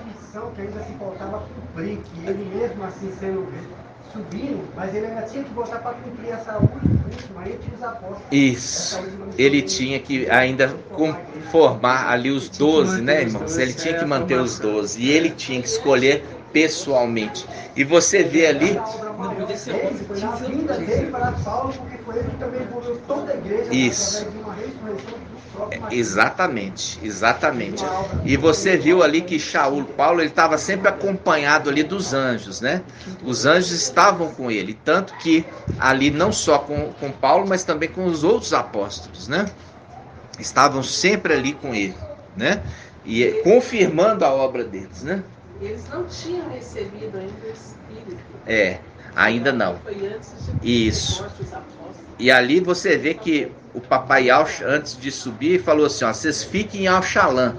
Que ainda se voltava a cumprir, que ele mesmo assim sendo subindo, mas ele ainda tinha que voltar para cumprir essa última, aí tinha os apóstolos. Isso. Ele tinha que ainda formar ali os 12, né, irmãos? Ele tinha que manter os 12. E ele tinha que escolher pessoalmente. E você vê ali. Foi na vinda dele para Paulo, porque foi ele que também envolveu toda a igreja. Isso. De uma ressurreição do próprio Exatamente, exatamente. E você viu ali que Paulo, ele estava sempre acompanhado ali dos anjos, né? Os anjos estavam com ele, tanto que ali não só com Paulo, mas também com os outros apóstolos, né? Estavam sempre ali com ele, né? E confirmando a obra deles, né? Eles não tinham recebido ainda o Espírito. Ainda não. Foi antes de Isso. E ali você vê que o papai Yaush, antes de subir, falou assim, vocês fiquem em Alxalã,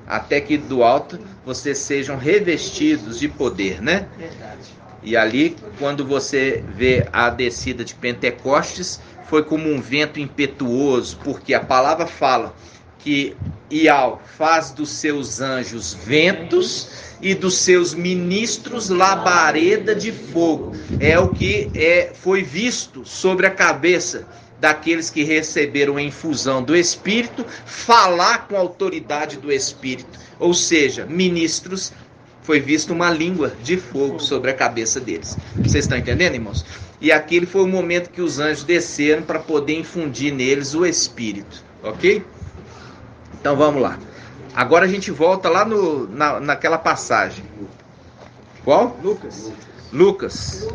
até que do alto vocês sejam revestidos de poder, né? Verdade. E ali, quando você vê a descida de Pentecostes, foi como um vento impetuoso, porque a palavra fala que Iau faz dos seus anjos ventos e dos seus ministros labareda de fogo. É o que foi visto sobre a cabeça daqueles que receberam a infusão do Espírito, falar com a autoridade do Espírito. Ou seja, ministros, foi visto uma língua de fogo sobre a cabeça deles. Vocês estão entendendo, irmãos? E aquele foi o momento que os anjos desceram para poder infundir neles o Espírito. Ok? Então vamos lá. Agora a gente volta lá naquela passagem. Qual? Lucas.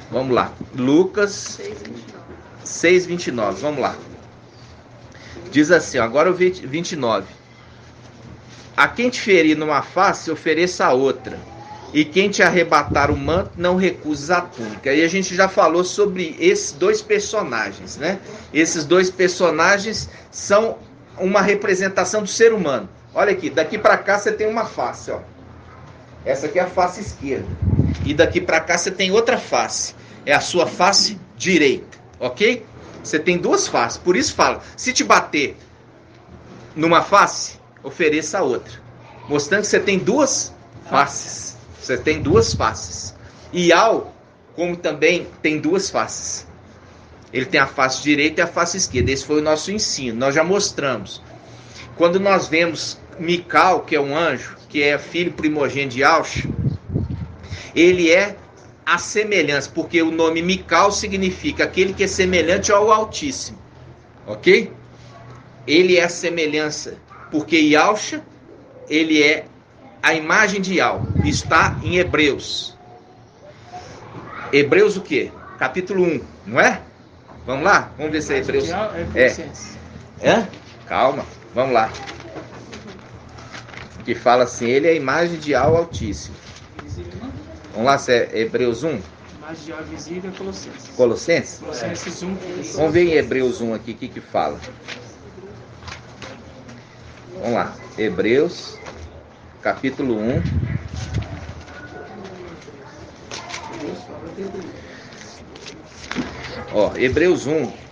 Vamos lá. Lucas 6:29. Vamos lá. Diz assim, agora o 29. A quem te ferir numa face, ofereça a outra. E quem te arrebatar o manto, não recuses a túnica. E a gente já falou sobre esses dois personagens, né? Esses dois personagens são uma representação do ser humano. Olha aqui, daqui para cá você tem uma face, ó. Essa aqui é a face esquerda. E daqui para cá você tem outra face. É a sua face direita, ok? Você tem duas faces. Por isso fala, se te bater numa face, ofereça a outra. Mostrando que você tem duas faces. Você tem duas faces. E como também tem duas faces. Ele tem a face direita e a face esquerda. Esse foi o nosso ensino. Nós já mostramos. Quando nós vemos Mical, que é um anjo, que é filho primogênito de Yahshua, ele é a semelhança, porque o nome Mical significa aquele que é semelhante ao Altíssimo. Ok? Ele é a semelhança, porque Yahshua, ele é a imagem de Yahweh. Está em Hebreus. Hebreus o quê? Capítulo 1, não é? Vamos lá? Vamos ver se é Hebreus. É? Calma, vamos lá. Que fala assim, ele é a imagem de Yahweh Altíssimo. Vamos lá, se é Hebreus 1? Imagem de Yahweh visível é Colossenses. Colossenses? Colossenses 1. Vamos ver em Hebreus 1 aqui, o que fala. Vamos lá, Hebreus, capítulo 1. Ó, Hebreus 1.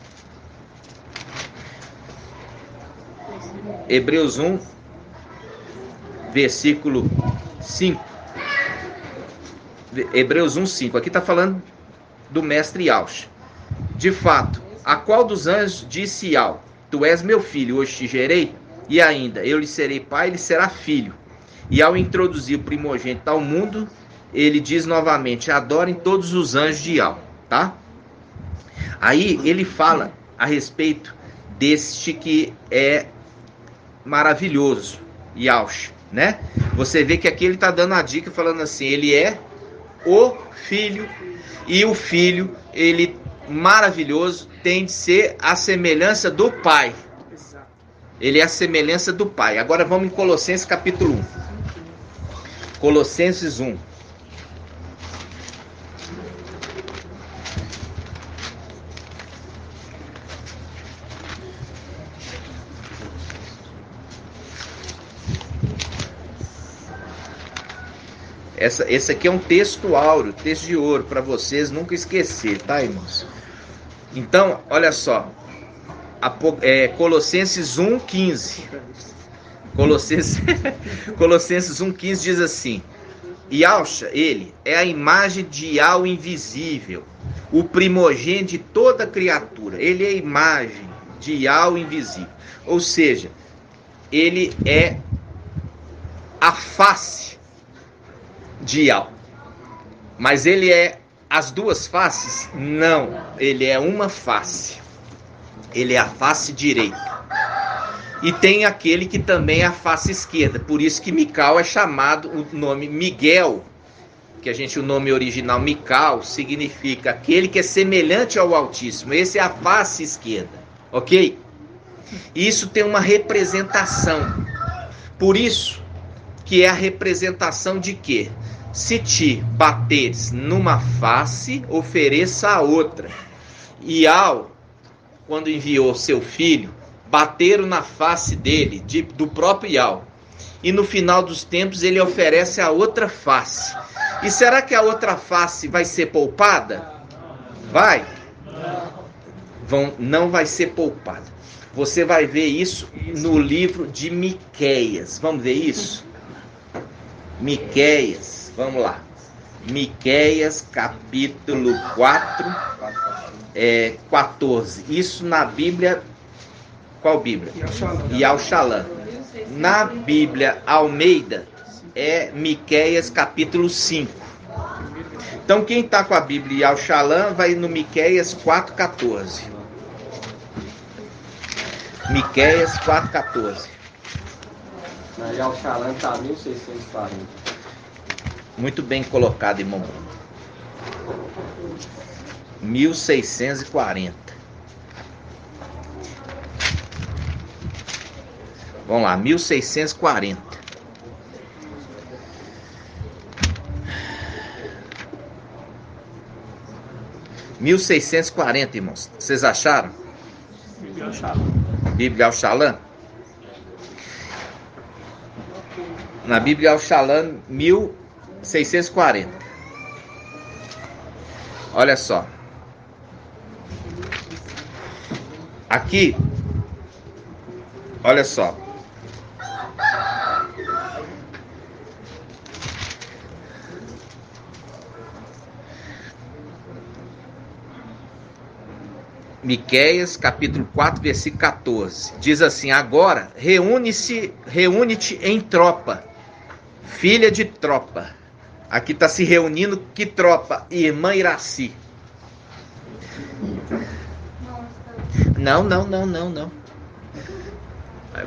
Hebreus 1, versículo 5. Hebreus 1, 5. Aqui está falando do mestre Yahshua. De fato, a qual dos anjos disse Yahweh, tu és meu filho, hoje te gerei? E ainda, eu lhe serei pai, ele será filho. E ao introduzir o primogênito ao mundo, ele diz novamente, adorem todos os anjos de Yahweh, tá? Aí ele fala a respeito deste que é maravilhoso, Yahshua, né? Você vê que aqui ele está dando a dica, falando assim, ele é o filho, e o filho, ele maravilhoso, tem de ser a semelhança do pai. Ele é a semelhança do pai. Agora vamos em Colossenses capítulo 1. Colossenses 1. Esse aqui é um texto áureo, texto de ouro, para vocês nunca esquecer, tá, irmãos? Então, olha só. Colossenses 1,15. Colossenses 1,15 diz assim: Yahshua, ele é a imagem de Yahweh invisível, o primogênito de toda criatura. Ele é a imagem de Yahweh invisível. Ou seja, ele é a face de Yahweh. Mas ele é as duas faces? Não, ele é uma face. Ele é a face direita. E tem aquele que também é a face esquerda. Por isso que Mical é chamado, o nome Miguel, que o nome original Mical, significa aquele que é semelhante ao Altíssimo. Esse é a face esquerda. Ok? Isso tem uma representação. Por isso que é a representação de quê? Se te bateres numa face, ofereça a outra. E quando enviou seu filho, bateram na face dele, do próprio Yahweh. E no final dos tempos ele oferece a outra face. E será que a outra face vai ser poupada? Vai? Não vai ser poupada. Você vai ver isso no livro de Miqueias. Vamos ver isso? Miqueias, vamos lá. Miqueias, capítulo 4. 14. Isso na Bíblia. Qual Bíblia? Yahushalã. Na Bíblia Almeida é Miqueias capítulo 5. Então quem está com a Bíblia Yahushalã vai no Miqueias 4,14. Miqueias 4,14. Na Yahushalã está 1640. Muito bem colocado, irmão. 1640. Vamos lá, 1640. Irmãos. Vocês acharam? Bíblia Yahushalã. Na Bíblia Yahushalã, 1640. Olha só. Aqui, olha só. Miqueias, capítulo 4, versículo 14. Diz assim: agora, reúne-te em tropa, filha de tropa. Aqui está se reunindo que tropa? Irmã Iraci. Não.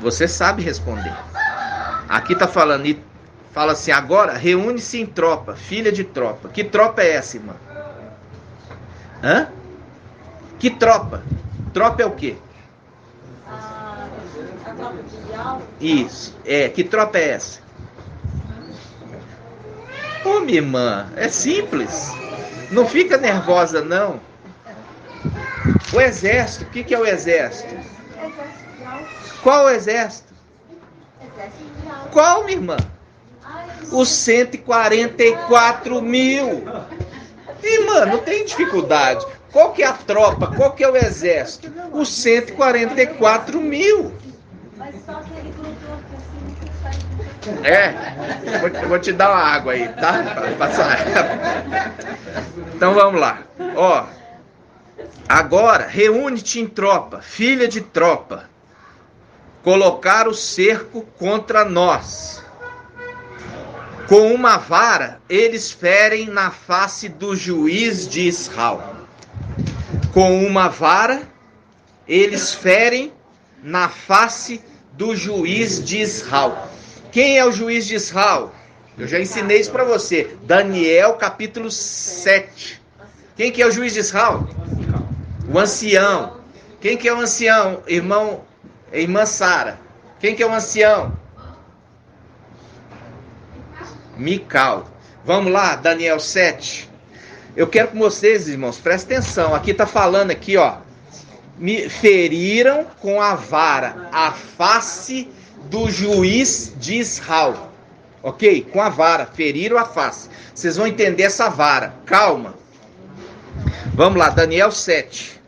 Você sabe responder. Aqui está falando, fala assim: agora, reúne-se em tropa, filha de tropa. Que tropa é essa, irmã? Hã? Que tropa? Tropa é o quê? A tropa de Bial. Isso. Que tropa é essa? Ô, minha irmã, é simples. Não fica nervosa, não. O exército, o que é o exército? Qual o exército? Qual, minha irmã? Os 144 mil. Irmã, não tem dificuldade. Qual que é a tropa? Qual que é o exército? Os 144 mil. Mas só aquele grupo assim. Vou te dar uma água aí, tá? Passar. Então vamos lá. Ó. Agora, reúne-te em tropa, filha de tropa. Colocar o cerco contra nós. Com uma vara, eles ferem na face do juiz de Israel. Com uma vara, eles ferem na face do juiz de Israel. Quem é o juiz de Israel? Eu já ensinei isso para você. Daniel, capítulo 7. Quem que é o juiz de Israel? O ancião. Quem que é o ancião? Irmã Sara. Quem que é o ancião? Mical. Vamos lá, Daniel 7. Eu quero que vocês, irmãos, prestem atenção. Aqui está falando aqui, ó. Me feriram com a vara a face do juiz de Israel. Ok? Com a vara, feriram a face. Vocês vão entender essa vara. Calma. Vamos lá, Daniel 7.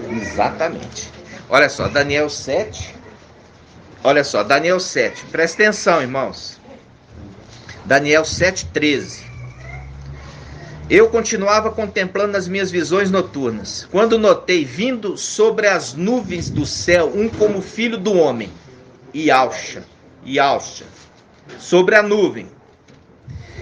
Exatamente. Olha só, Daniel 7. Olha só, Daniel 7. Presta atenção, irmãos. Daniel 7:13. Eu continuava contemplando as minhas visões noturnas, quando notei vindo sobre as nuvens do céu um como filho do homem, Yahusha, sobre a nuvem.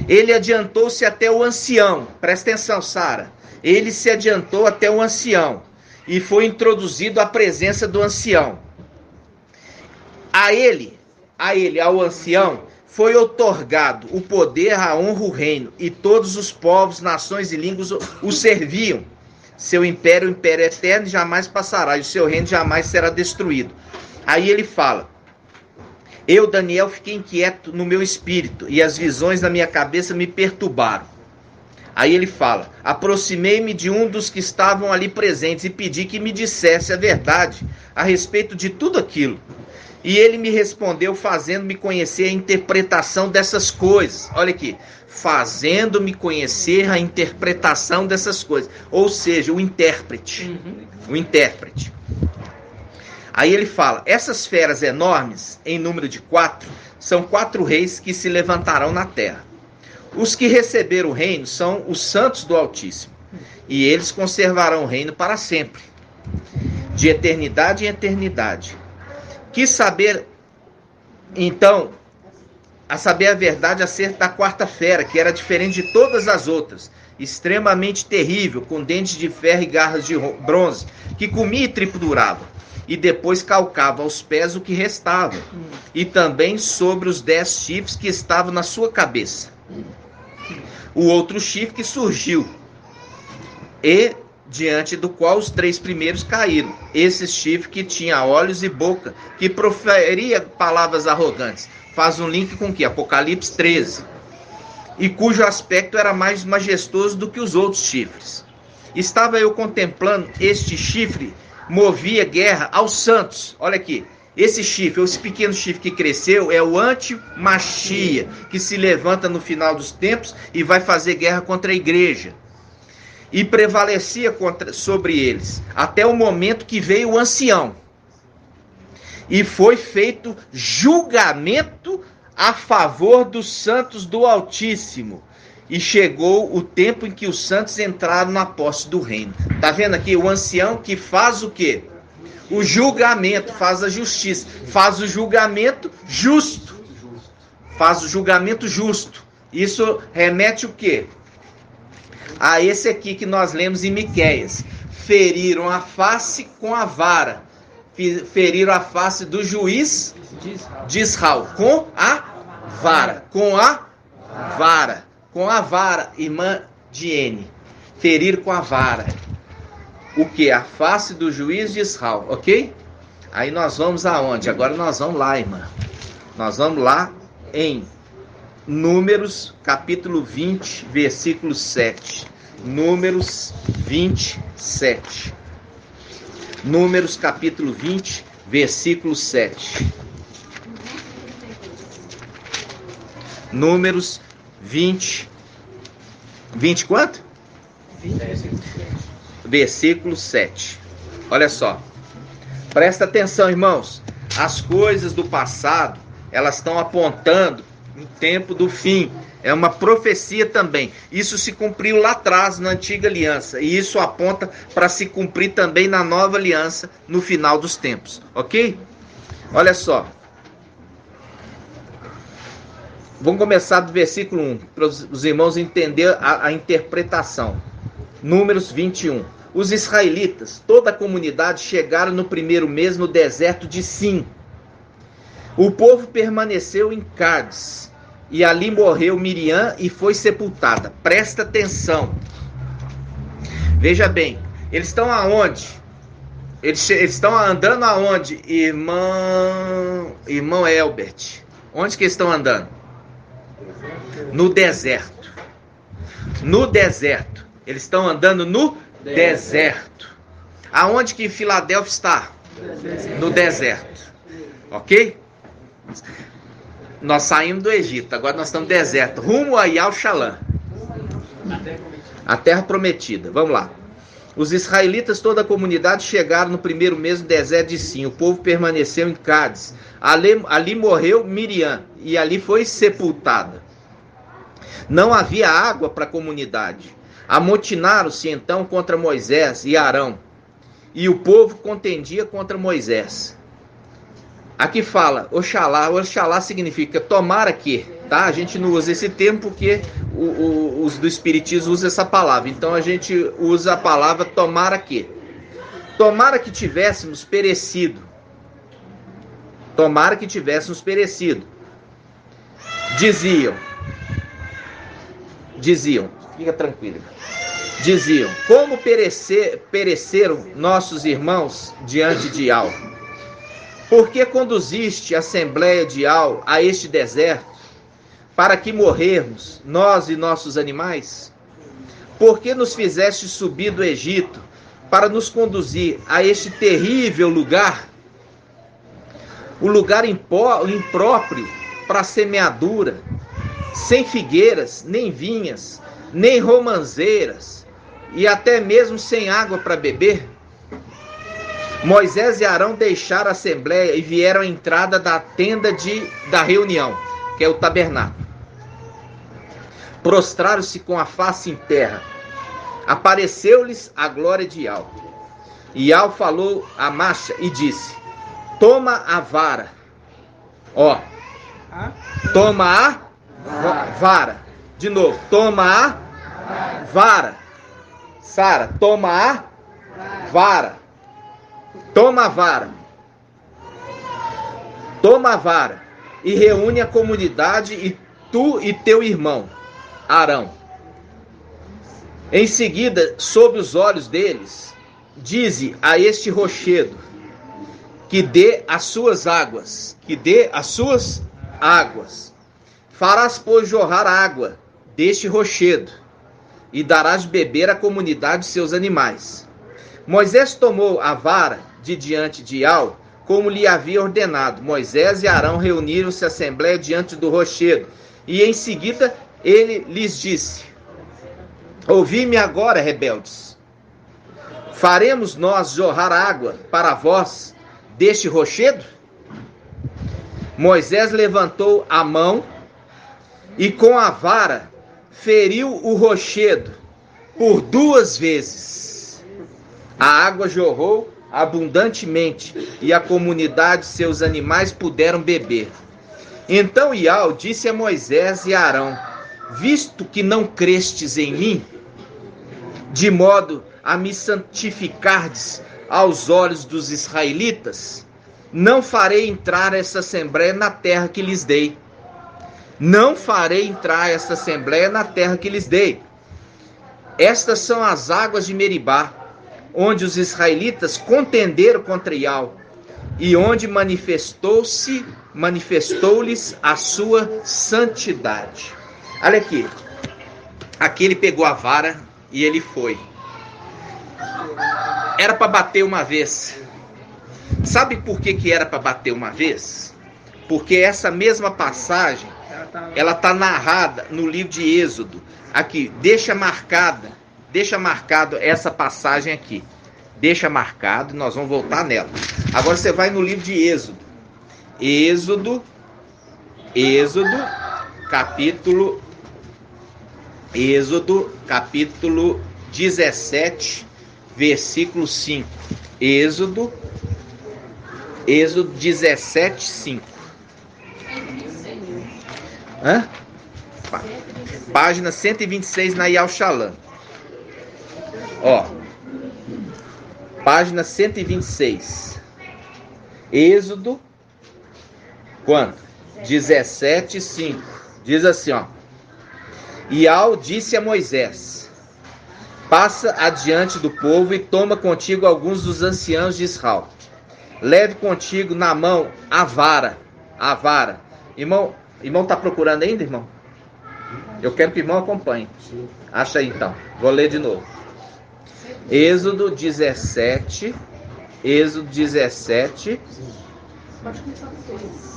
Ele adiantou-se até o ancião. Presta atenção, Sara. Ele se adiantou até o ancião e foi introduzido à presença do ancião. Ao ancião, foi outorgado o poder, a honra, o reino, e todos os povos, nações e línguas o serviam. Seu império, o império eterno, jamais passará, e o seu reino jamais será destruído. Aí ele fala: eu, Daniel, fiquei inquieto no meu espírito, e as visões na minha cabeça me perturbaram. Aí ele fala: aproximei-me de um dos que estavam ali presentes e pedi que me dissesse a verdade a respeito de tudo aquilo. E ele me respondeu, fazendo-me conhecer a interpretação dessas coisas. Olha aqui, fazendo-me conhecer a interpretação dessas coisas. Ou seja, o intérprete. O intérprete. Aí ele fala, essas feras enormes, em número de 4, são 4 reis que se levantarão na terra. Os que receberam o reino são os santos do Altíssimo, e eles conservarão o reino para sempre, de eternidade em eternidade. Quis saber, então, a saber a verdade acerca da quarta fera, que era diferente de todas as outras, extremamente terrível, com dentes de ferro e garras de bronze, que comia e triturava, e depois calcava aos pés o que restava, e também sobre os 10 chifres que estavam na sua cabeça. O outro chifre que surgiu, e diante do qual os 3 primeiros caíram. Esse chifre que tinha olhos e boca, que proferia palavras arrogantes. Faz um link com o que? Apocalipse 13. E cujo aspecto era mais majestoso do que os outros chifres. Estava eu contemplando este chifre, movia guerra aos santos. Olha aqui, esse chifre, esse pequeno chifre que cresceu, é o anti-Machia, que se levanta no final dos tempos e vai fazer guerra contra a igreja. E prevalecia sobre eles, até o momento que veio o ancião. E foi feito julgamento a favor dos santos do Altíssimo. E chegou o tempo em que os santos entraram na posse do reino. Está vendo aqui o ancião que faz o quê? O julgamento, faz a justiça. Faz o julgamento justo. Faz o julgamento justo. Isso remete o quê? A esse aqui que nós lemos em Miqueias. Feriram a face com a vara. Feriram a face do juiz de Israel com a vara. Com a vara. Com a vara, irmã Diene. Ferir com a vara. O que? A face do juiz de Israel, ok? Aí nós vamos aonde? Agora nós vamos lá, irmã. Nós vamos lá em Números, capítulo 20, versículo 7. Números 27. Números, capítulo 20, versículo 7. Números 20 quanto? 20. Versículo 7. Olha só. Presta atenção, irmãos. As coisas do passado, elas estão apontando o tempo do fim. É uma profecia também. Isso se cumpriu lá atrás, na antiga aliança. E isso aponta para se cumprir também na nova aliança, no final dos tempos. Ok? Olha só. Vamos começar do versículo 1, para os irmãos entenderem a interpretação. Números 21. Os israelitas, toda a comunidade, chegaram no primeiro mês no deserto de Sim. O povo permaneceu em Cádiz. E ali morreu Miriam e foi sepultada. Presta atenção. Veja bem, eles estão aonde? Eles estão andando aonde? Irmão Elbert. Onde que eles estão andando? No deserto. No deserto. Eles estão andando no deserto. Aonde que Filadélfia está? No deserto. Ok? Nós saímos do Egito, agora nós estamos no deserto, rumo a Yal-Shalã, a terra prometida. Vamos lá. Os israelitas, toda a comunidade, chegaram no primeiro mês no deserto de Sim. O povo permaneceu em Cádiz. Ali morreu Miriam e ali foi sepultada. Não havia água para a comunidade. Amotinaram-se então contra Moisés e Arão. E o povo contendia contra Moisés. Aqui fala, Oxalá significa tomara que, tá? A gente não usa esse termo porque os do Espiritismo usam essa palavra. Então a gente usa a palavra tomara que. Tomara que tivéssemos perecido. Tomara que tivéssemos perecido. Diziam, fica tranquilo. Diziam, como pereceram nossos irmãos diante de Al? Por que conduziste a Assembleia de Al a este deserto, para que morrermos, nós e nossos animais? Por que nos fizeste subir do Egito, para nos conduzir a este terrível lugar? O lugar impróprio para semeadura, sem figueiras, nem vinhas, nem romãzeiras, e até mesmo sem água para beber? Moisés e Arão deixaram a assembleia e vieram à entrada da tenda da reunião, que é o tabernáculo. Prostraram-se com a face em terra. Apareceu-lhes a glória de Iau. Iau falou a Macha e disse: toma a vara. Ó, toma a vara. De novo, toma a vara. Sara, toma a vara. Toma a vara. Toma a vara. E reúne a comunidade, e tu e teu irmão, Arão. Em seguida, sob os olhos deles, dize a este rochedo, que dê as suas águas. Que dê as suas águas. Farás, pois, jorrar água deste rochedo, e darás de beber à comunidade seus animais. Moisés tomou a vara de diante de Iau, como lhe havia ordenado. Moisés e Arão reuniram-se a assembleia diante do rochedo, e em seguida ele lhes disse: ouvi-me agora, rebeldes. Faremos nós jorrar água para vós deste rochedo? Moisés levantou a mão e com a vara feriu o rochedo por 2 vezes. A água jorrou abundantemente e a comunidade e seus animais puderam beber. Então Iau disse a Moisés e a Arão: visto que não crestes em mim, de modo a me santificardes aos olhos dos israelitas, não farei entrar essa assembleia na terra que lhes dei. Não farei entrar essa assembleia na terra que lhes dei. Estas são as águas de Meribá, onde os israelitas contenderam contra Iau, e onde manifestou-lhes a sua santidade. Olha aqui. Aqui ele pegou a vara e ele foi. Era para bater uma vez. Sabe por que era para bater uma vez? Porque essa mesma passagem, ela está narrada no livro de Êxodo. Aqui, deixa marcado essa passagem aqui. Deixa marcado, nós vamos voltar nela. Agora você vai no livro de Êxodo. Capítulo 17, versículo 5. Êxodo 17, 5. Hã? Página 126 na Yal Shalom. Ó. Página 126. Êxodo. Quanto? 17, 5. Diz assim, ó. Iau disse a Moisés: passa adiante do povo e toma contigo alguns dos anciãos de Israel. Leve contigo na mão a vara. A vara. Irmão tá procurando ainda, irmão? Eu quero que o irmão acompanhe. Acha aí então. Vou ler de novo. Êxodo 17.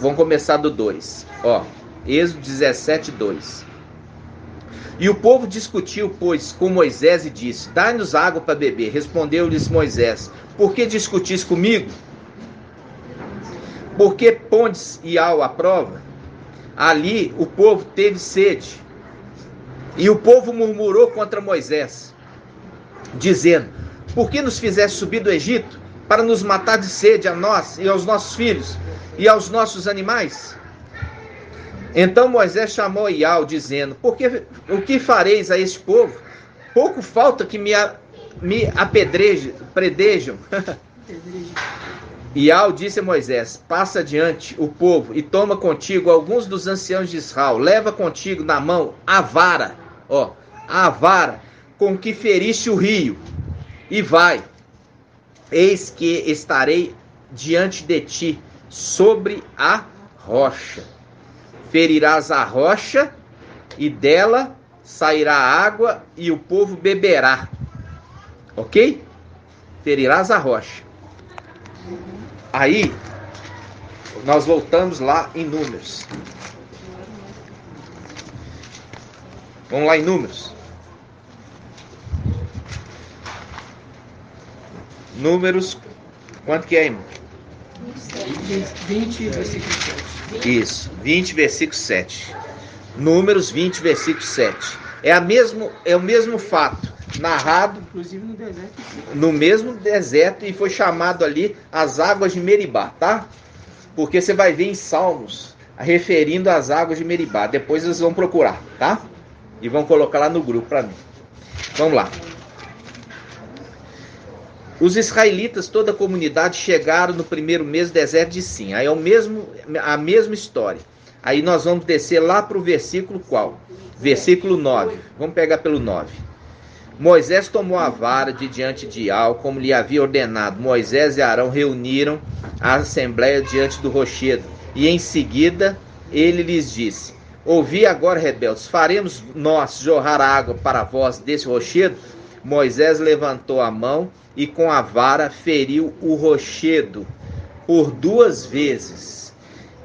Vamos começar do 2. Ó. Êxodo 17, 2. E o povo discutiu, pois, com Moisés e disse: dai-nos água para beber. Respondeu-lhes Moisés: por que discutis comigo? Por que pondes Iau à prova? Ali o povo teve sede. E o povo murmurou contra Moisés, dizendo: por que nos fizeste subir do Egito para nos matar de sede a nós e aos nossos filhos e aos nossos animais? Então Moisés chamou Iau, dizendo: o que fareis a este povo? Pouco falta que me apedrejam. Iau disse a Moisés: passa adiante o povo e toma contigo alguns dos anciãos de Israel. Leva contigo na mão a vara, ó, a vara com que feriste o rio, e vai. Eis que estarei diante de ti sobre a rocha. Ferirás a rocha, e dela sairá água, e o povo beberá. Ok? Ferirás a rocha. Aí, nós voltamos lá em Números. Vamos lá em Números. Números, Quanto que é, irmão? 20, versículo 7. Isso, 20, versículo 7. Números 20, versículo 7. É o mesmo fato, narrado Inclusive no deserto. no mesmo deserto, e foi chamado ali as águas de Meribá, tá? Porque você vai ver em Salmos referindo às águas de Meribá. Depois vocês vão procurar, tá? E vão colocar lá no grupo para mim. Vamos lá. Os israelitas, toda a comunidade, chegaram no primeiro mês do deserto de Sim. Aí é a mesma história. Aí nós vamos descer lá para o versículo qual? Versículo 9. Vamos pegar pelo 9. Moisés tomou a vara de diante de Al, como lhe havia ordenado. Moisés e Arão reuniram a assembleia diante do rochedo. E em seguida ele lhes disse: ouvi agora, rebeldes, faremos nós jorrar água para vós desse rochedo? Moisés levantou a mão e com a vara feriu o rochedo por 2 vezes.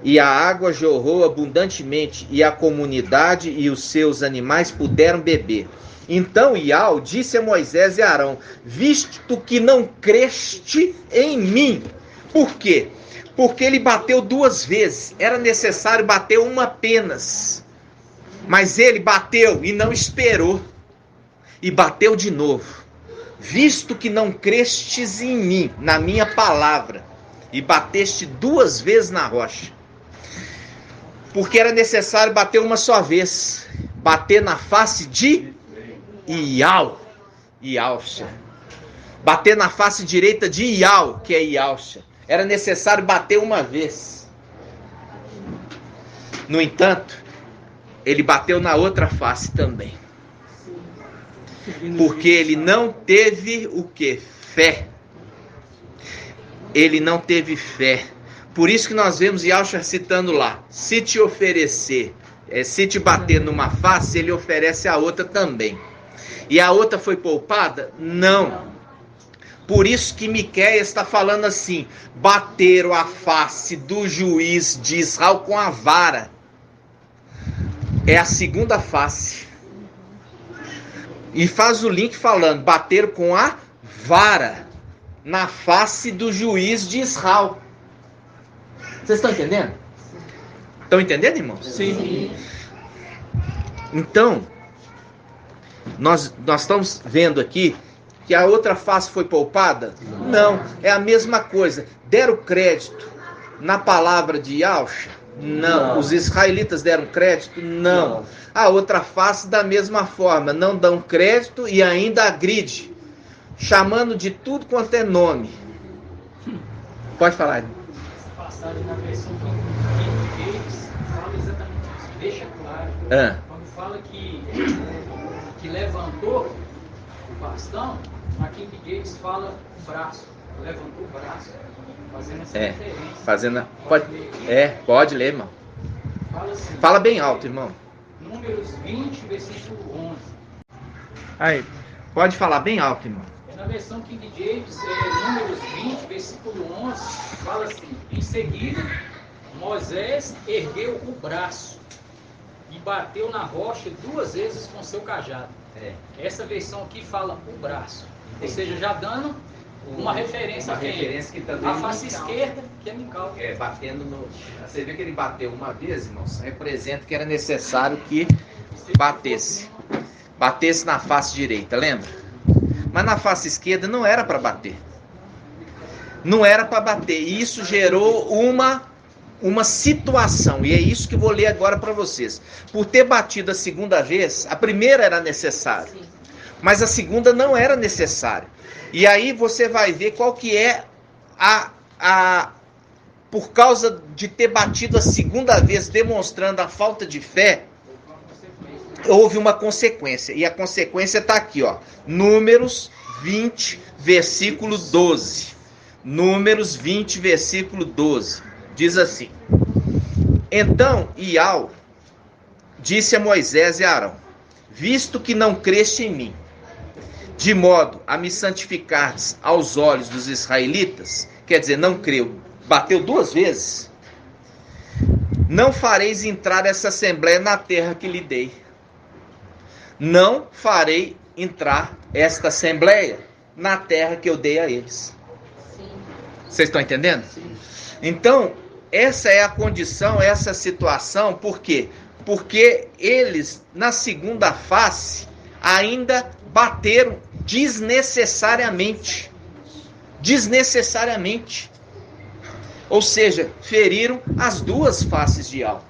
E a água jorrou abundantemente, e a comunidade e os seus animais puderam beber. Então Ial disse a Moisés e Arão: visto que não creste em mim. Por quê? Porque ele bateu 2 vezes. Era necessário bater uma apenas. Mas ele bateu e não esperou. E bateu de novo. Visto que não crestes em mim, na minha palavra, e bateste 2 vezes na rocha. Porque era necessário bater uma só vez. Bater na face de Ial. Ialcha. Bater na face direita de Ial, que é Ialcha. Era necessário bater uma vez. No entanto, ele bateu na outra face também. Porque ele não teve o quê? Fé. Ele não teve fé. Por isso que nós vemos Ialcha citando lá: se te oferecer, se te bater numa face, ele oferece a outra também. E a outra foi poupada? Não. Por isso que Miqueias está falando assim: bateram a face do juiz de Israel com a vara. É a segunda face. E faz o link falando: bateram com a vara na face do juiz de Israel. Vocês estão entendendo? Estão entendendo, irmãos? Sim. Então, nós estamos vendo aqui que a outra face foi poupada? Não, é a mesma coisa. Deram crédito na palavra de Ialcha? Não. Os israelitas deram crédito? Não. A outra face da mesma forma, não dão crédito e ainda agride, chamando de tudo quanto é nome. Pode falar, irmão. Passagem na versão que eles fala exatamente isso, deixa claro. Quando fala que levantou o bastão, aqui em Gates fala o braço, levantou o braço, fazendo essa referência. Pode ler, irmão. Fala assim, fala bem alto, irmão. Números 20, versículo 11. Aí, pode falar bem alto, irmão. Na versão King James, Números 20, versículo 11, fala assim: em seguida, Moisés ergueu o braço e bateu na rocha 2 vezes com seu cajado. Essa versão aqui fala o braço. Ou seja, já dando uma referência que também a face esquerda, que é Mical. Batendo no... Você vê que ele bateu uma vez, irmãos? Representa que era necessário que batesse na face direita, lembra? Mas na face esquerda não era para bater. Não era para bater. E isso gerou uma situação. E é isso que eu vou ler agora para vocês. Por ter batido a segunda vez, a primeira era necessária. Mas a segunda não era necessária. E aí você vai ver qual que é por causa de ter batido a segunda vez, demonstrando a falta de fé, houve uma consequência. E a consequência está aqui, ó. Números 20, versículo 12. Números 20, versículo 12. Diz assim: então Ial disse a Moisés e a Arão: visto que não creste em mim, de modo a me santificares aos olhos dos israelitas, quer dizer, não creu, bateu 2 vezes, não fareis entrar essa assembleia na terra que lhe dei. Não farei entrar esta assembleia na terra que eu dei a eles. Vocês estão entendendo? Sim. Então, essa é a condição, essa situação, por quê? Porque eles, na segunda face, ainda bateram desnecessariamente. Desnecessariamente. Ou seja, feriram as duas faces de algo.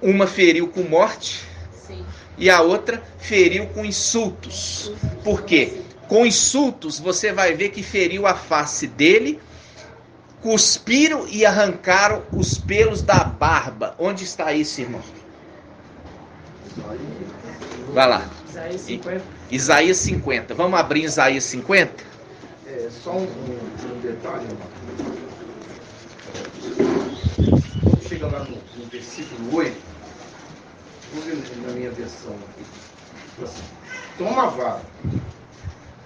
Uma feriu com morte. Sim. E a outra feriu com insultos. Por quê? Com insultos você vai ver que feriu a face dele, cuspiram e arrancaram os pelos da barba. Onde está isso, irmão? Vai lá. Isaías 50. Isaías 50. Vamos abrir Isaías 50? Só um detalhe, irmão. Quando chega lá no versículo 8, vou ver na minha versão aqui. Assim, toma a vara,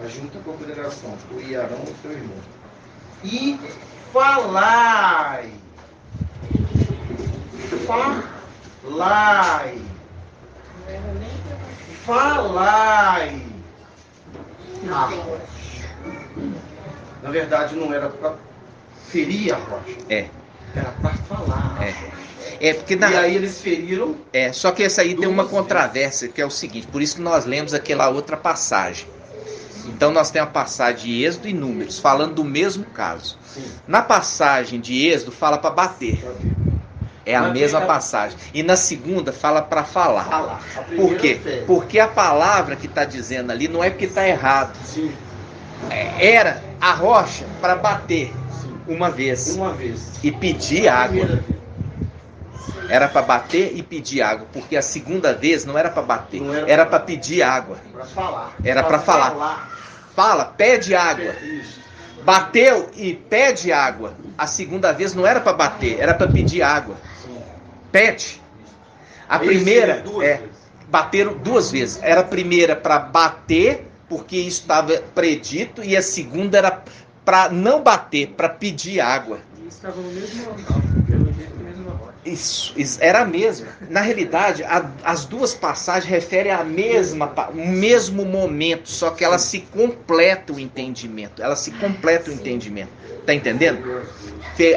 ajunta com a congregação, tu e Arão e teu irmão, e falai. Falai. Na verdade, não era para ferir a rocha. Era para falar. Porque E aí eles feriram. Só que essa aí tem uma controvérsia, que é o seguinte, por isso que nós lemos aquela outra passagem. Então nós temos a passagem de Êxodo e Números, falando do mesmo caso. Sim. Na passagem de Êxodo fala para bater. É a mesma passagem. E na segunda fala para falar. Por quê? Porque a palavra que está dizendo ali não é porque está errado. Sim. Era a rocha para bater. Sim. Uma vez. E pedir água. Era para bater e pedir água. Porque a segunda vez não era para bater. Era para pedir água. Era para falar. Fala, pede água. Bateu e pede água. A segunda vez não era para bater, era para pedir água. Pede. A primeira bateram duas vezes. Era a primeira para bater, porque isso estava predito, e a segunda era para não bater, para pedir água. E estava no mesmo local, pelo jeito, mesmo rocha. Isso era a mesma. Na realidade, as duas passagens referem ao mesmo momento, só que elas se completam o entendimento. Tá entendendo?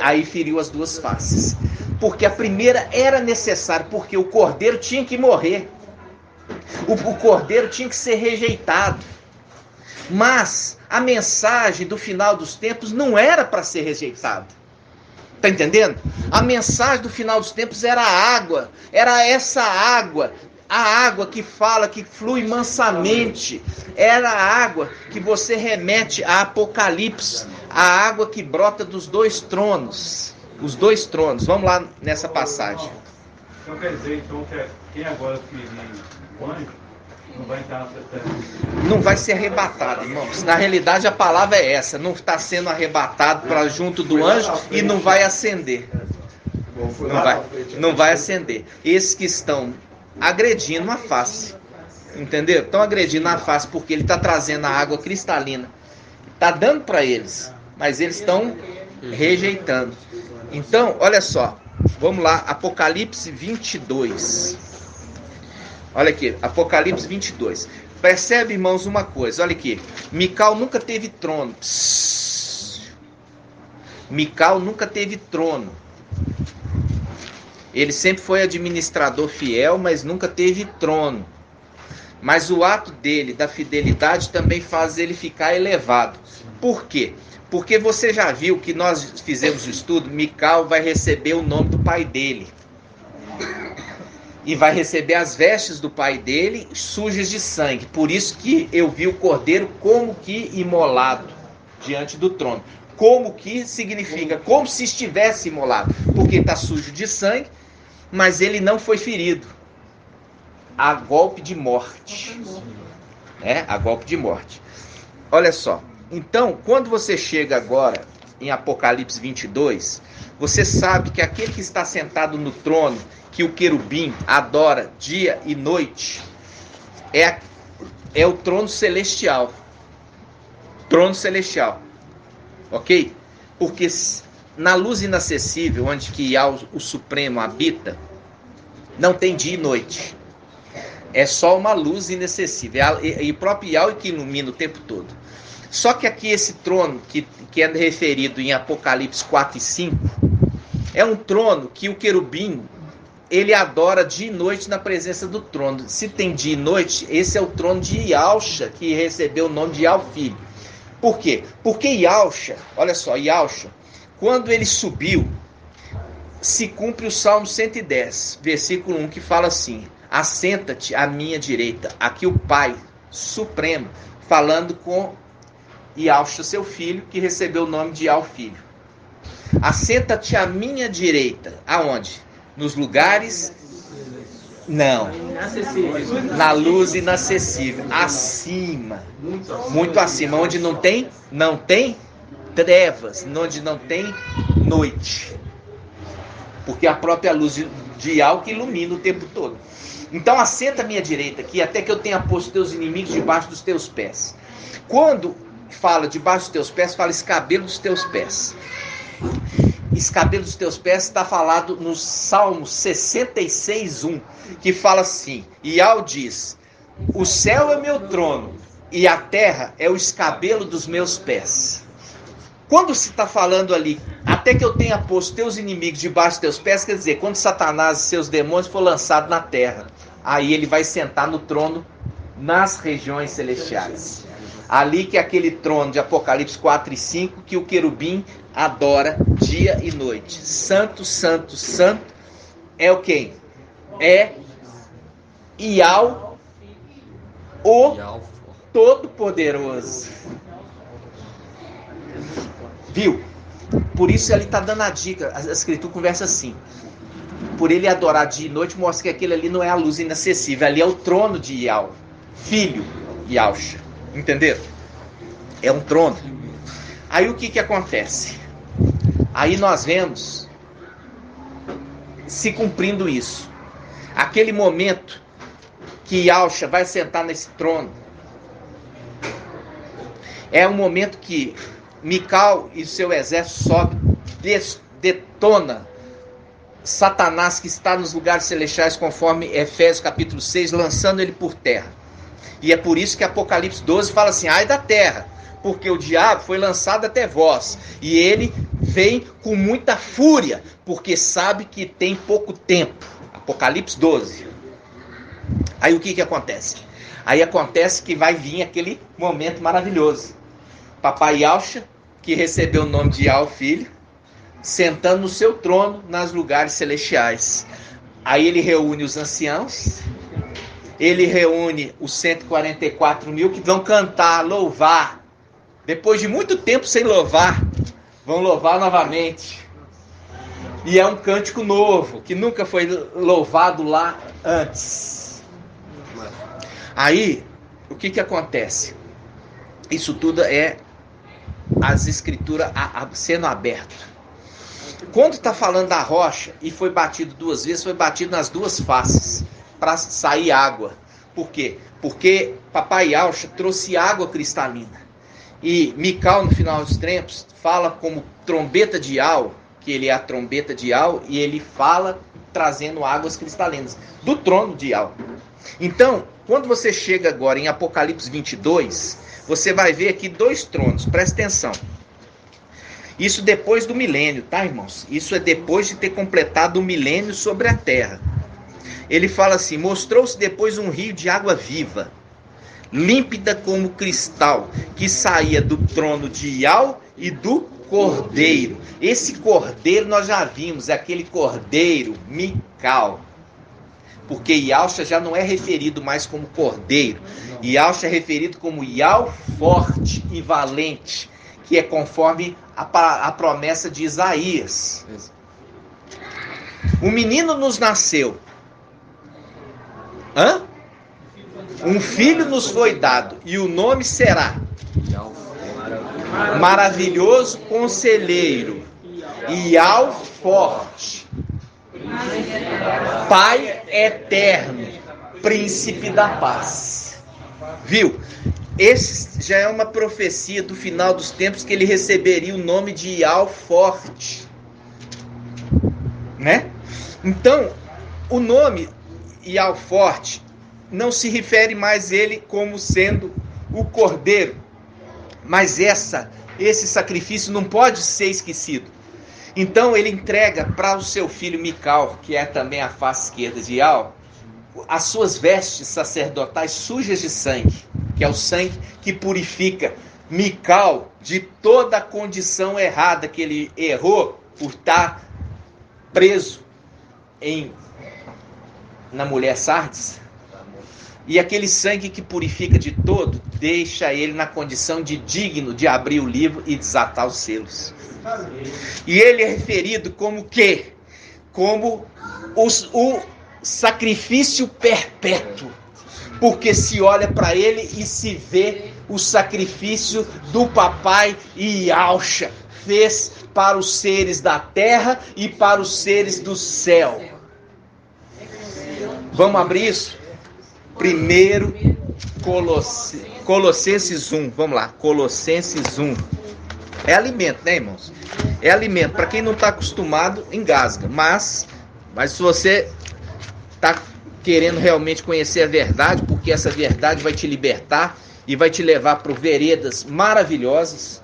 Aí feriu as duas faces. Porque a primeira era necessária, porque o cordeiro tinha que morrer. O cordeiro tinha que ser rejeitado. Mas a mensagem do final dos tempos não era para ser rejeitado. Tá entendendo? A mensagem do final dos tempos era a água. Era essa água. A água que fala, que flui mansamente. Era a água que você remete a Apocalipse. A água que brota dos dois tronos. Os dois tronos. Vamos lá nessa passagem. Então quer dizer que quem agora ferir o anjo não vai entrar na terra? Não vai ser arrebatado, irmãos. Na realidade a palavra é essa. Não está sendo arrebatado para junto do anjo e não vai ascender. Não vai ascender. Esses que estão agredindo a face. Entendeu? Estão agredindo a face porque ele está trazendo a água cristalina. Está dando para eles. Mas eles estão rejeitando. Então, olha só. Vamos lá. Apocalipse 22. Olha aqui. Apocalipse 22. Percebe, irmãos, uma coisa. Olha aqui. Mical nunca teve trono. Mical nunca teve trono. Ele sempre foi administrador fiel, mas nunca teve trono. Mas o ato dele, da fidelidade, também faz ele ficar elevado. Por quê? Porque você já viu que nós fizemos o estudo, Mical vai receber o nome do pai dele. E vai receber as vestes do pai dele, sujas de sangue. Por isso que eu vi o cordeiro como que imolado diante do trono. Como que significa? Como se estivesse imolado. Porque está sujo de sangue, mas ele não foi ferido. A golpe de morte. A golpe de morte. Olha só. Então, quando você chega agora em Apocalipse 22, você sabe que aquele que está sentado no trono, que o querubim adora dia e noite, é o trono celestial. Trono celestial. Ok? Porque na luz inacessível, onde que o Supremo habita, não tem dia e noite. É só uma luz inacessível. E o próprio Yahweh que ilumina o tempo todo. Só que aqui esse trono, que é referido em Apocalipse 4 e 5, é um trono que o querubim, ele adora dia e noite na presença do trono. Se tem dia e noite, esse é o trono de Yahusha, que recebeu o nome de Yahweh Filho. Por quê? Porque Yahusha, olha só, Yahusha, quando ele subiu, se cumpre o Salmo 110, versículo 1, que fala assim: assenta-te à minha direita. Aqui o Pai Supremo, falando com Yahusha, seu filho, que recebeu o nome de Yahweh Filho. Assenta-te à minha direita. Aonde? Nos lugares? Não. Na luz inacessível. Acima. Muito acima. Onde não tem trevas. Onde não tem noite. Porque a própria luz de Yahweh que ilumina o tempo todo. Então assenta à minha direita aqui, até que eu tenha posto os teus inimigos debaixo dos teus pés. Quando fala debaixo dos teus pés, fala escabelo dos teus pés. Escabelo dos teus pés está falado no Salmo 66:1, que fala assim: Yahweh diz: o céu é meu trono e a terra é o escabelo dos meus pés. Quando se está falando ali, até que eu tenha posto teus inimigos debaixo dos teus pés, quer dizer, quando Satanás e seus demônios for lançado na terra, aí ele vai sentar no trono nas regiões celestiais. Ali que é aquele trono de Apocalipse 4 e 5, que o querubim adora dia e noite. Santo, santo, santo é o quem? É Yahweh, o Todo-Poderoso. Viu? Por isso ele está dando a dica. A Escritura conversa assim: por ele adorar dia e noite, mostra que aquele ali não é a luz inacessível. Ali é o trono de Yahweh, filho Yahusha. Entenderam? É um trono. Aí o que acontece? Aí nós vemos se cumprindo isso. Aquele momento que Yahusha vai sentar nesse trono é um momento que Micael e seu exército sobe, detona Satanás, que está nos lugares celestiais, conforme Efésios capítulo 6, lançando ele por terra. E é por isso que Apocalipse 12 fala assim: ai da terra, porque o diabo foi lançado até vós, e ele vem com muita fúria, porque sabe que tem pouco tempo. Apocalipse 12. Aí o que acontece? Aí acontece que vai vir aquele momento maravilhoso. Papai Yahusha, que recebeu o nome de Yahweh Filho, sentando no seu trono nas lugares celestiais. Aí ele reúne os anciãos, ele reúne os 144 mil que vão cantar, louvar. Depois de muito tempo sem louvar, vão louvar novamente. E é um cântico novo, que nunca foi louvado lá antes. Aí, o que acontece? Isso tudo é as escrituras sendo abertas. Quando está falando da rocha e foi batido 2 vezes, foi batido nas 2 faces para sair água. Por quê? Porque Papai Yahusha trouxe água cristalina. E Micael, no final dos tempos, fala como trombeta de Yahweh, que ele é a trombeta de Yahweh, e ele fala trazendo águas cristalinas do trono de Yahweh. Então, quando você chega agora em Apocalipse 22, você vai ver aqui 2 tronos, presta atenção. Isso depois do milênio, tá, irmãos? Isso é depois de ter completado o milênio sobre a terra. Ele fala assim: mostrou-se depois um rio de água viva, límpida como cristal, que saía do trono de Yahweh e do Cordeiro. Esse Cordeiro nós já vimos, é aquele Cordeiro, Micael. Porque Yahusha já não é referido mais como Cordeiro. Yahusha é referido como Yahweh forte e valente, que é conforme a promessa de Isaías. Um menino nos nasceu. Um filho nos foi dado, e o nome será Maravilhoso Conselheiro, Yahweh forte, Pai eterno, Príncipe da paz. Viu? Esse já é uma profecia do final dos tempos, que ele receberia o nome de Yahweh forte, né? Então, o nome Yahweh forte não se refere mais ele como sendo o Cordeiro, Mas esse sacrifício não pode ser esquecido. Então ele entrega para o seu filho Mical, que é também a face esquerda de Ial, as suas vestes sacerdotais sujas de sangue, que é o sangue que purifica Mical de toda a condição errada que ele errou por estar preso na mulher Sardes. E aquele sangue que purifica de todo, deixa ele na condição de digno de abrir o livro e desatar os selos. E ele é referido como quê? Como o sacrifício perpétuo. Porque se olha para ele e se vê o sacrifício do papai Ialcha fez para os seres da terra e para os seres do céu. Vamos abrir isso? Primeiro Colossenses 1. Vamos lá, Colossenses 1. É alimento, né, irmãos? É alimento. Para quem não está acostumado, engasga. Mas se você está querendo realmente conhecer a verdade, porque essa verdade vai te libertar e vai te levar para veredas maravilhosas.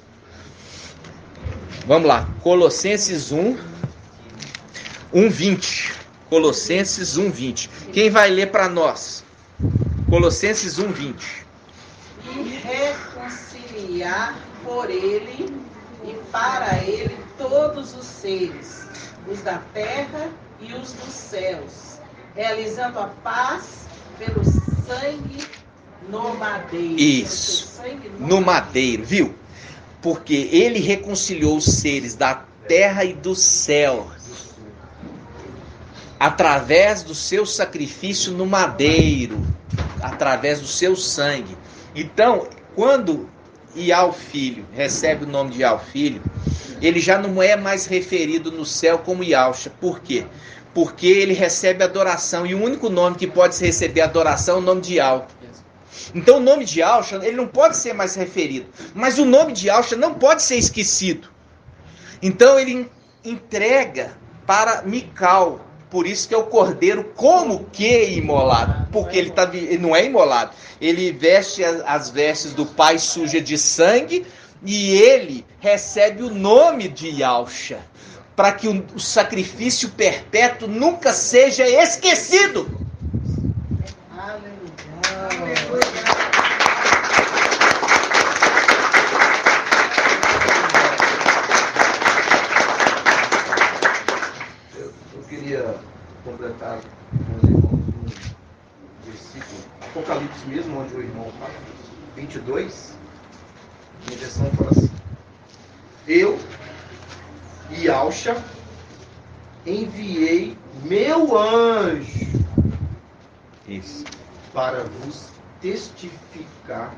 Vamos lá, Colossenses 1:20. Colossenses 1:20. Quem vai ler para nós? Colossenses 1:20. E reconciliar por ele e para ele todos os seres, os da terra e os dos céus, realizando a paz pelo sangue no madeiro. Isso, no madeiro, viu? Porque ele reconciliou os seres da terra e do céu através do seu sacrifício no madeiro, através do seu sangue. Então, quando Ial Filho recebe o nome de Ial Filho, ele já não é mais referido no céu como Ialcha. Por quê? Porque ele recebe adoração, e o único nome que pode receber adoração é o nome de Ial. Então o nome de Ialcha, ele não pode ser mais referido, mas o nome de Ialcha não pode ser esquecido. Então ele entrega para Mical. Por isso que é o cordeiro como que imolado, porque ele não é imolado, ele veste as vestes do pai suja de sangue, e ele recebe o nome de Ialcha, para que o sacrifício perpétuo nunca seja esquecido. Eu queria completar com os irmãos um versículo, Apocalipse mesmo, onde o irmão fala, 22, minha versão fala assim: eu, Ialcha, enviei meu anjo para vos testificar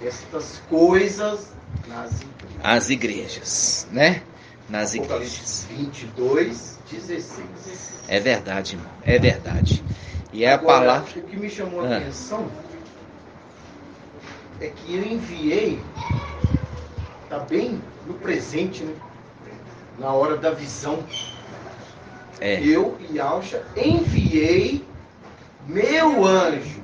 estas coisas nas igrejas. Né? Nas igrejas. Apocalipse 22, 16. É verdade, irmão. É verdade. E é agora, a palavra. O que me chamou a atenção é que eu enviei, está bem no presente, né? Na hora da visão. Eu, Ialcha, enviei meu anjo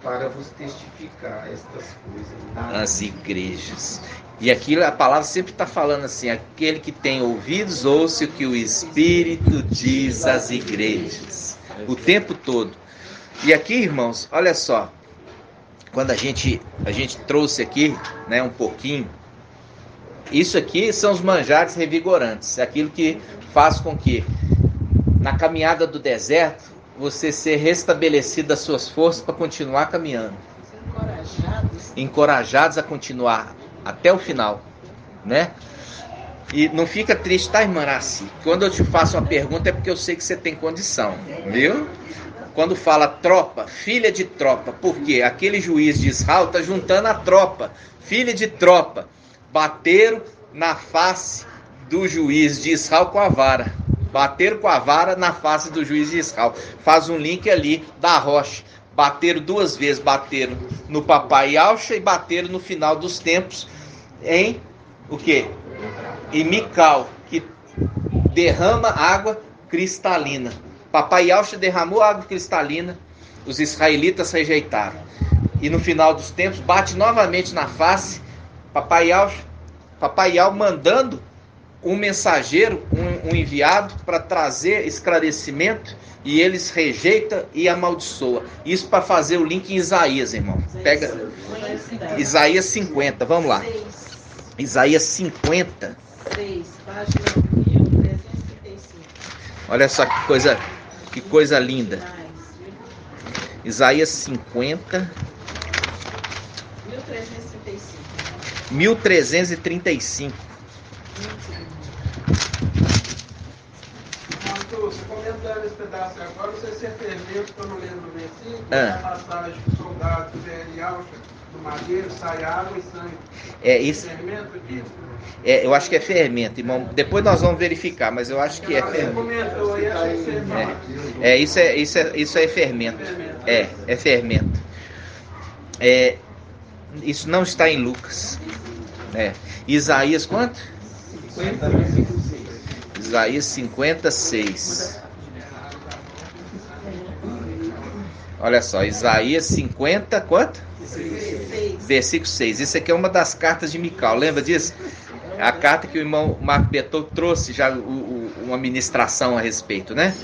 para vos testificar estas coisas nas igrejas. E aqui a palavra sempre está falando assim: aquele que tem ouvidos, ouça o que o Espírito diz às igrejas. O tempo todo. E aqui, irmãos, olha só. Quando a gente trouxe aqui, né, um pouquinho. Isso aqui são os manjares revigorantes. Aquilo que faz com que, na caminhada do deserto, você ser restabelecido das suas forças para continuar caminhando. Encorajados a continuar até o final, né? E não fica triste, tá, irmã Nassi? Quando eu te faço uma pergunta é porque eu sei que você tem condição, viu? Quando fala tropa, filha de tropa, porque aquele juiz de Israel está juntando a tropa, filha de tropa, bateram na face do juiz de Israel com a vara. Bateram com a vara na face do juiz de Israel. Faz um link ali da rocha. Bateram duas vezes, bateram no papai Ialcha e bateram no final dos tempos em o quê? Em Mical, que derrama água cristalina. Papai Ialcha derramou água cristalina, os israelitas rejeitaram. e no final dos tempos bate novamente na face. Papai Yahweh mandando um mensageiro, um enviado para trazer esclarecimento, e eles rejeita e amaldiçoa. Isso para fazer o link em Isaías, irmão. Pega Isaías 50, vamos lá. Isaías 50. 6, página 1335. Olha só que coisa linda. Isaías 50. 1335. Você comentando esse pedaço agora, não sei se é fermento, que eu não lembro o versículo, Ah. a passagem que o soldado vem alça do madeiro, sai água e sangue. Isso, Fermento aqui? eu acho que é fermento, irmão. Depois nós vamos verificar, mas eu acho que é Você fermento. comentou aí, achei que você Isso é fermento. É fermento. Isso não está em Lucas. Isaías quanto? 56. Isaías 56. Olha só, Isaías 50, quanto? 6. Versículo 6. Isso aqui é uma das cartas de Mical, lembra disso? A carta que o irmão Marco Betou trouxe já uma ministração a respeito, né?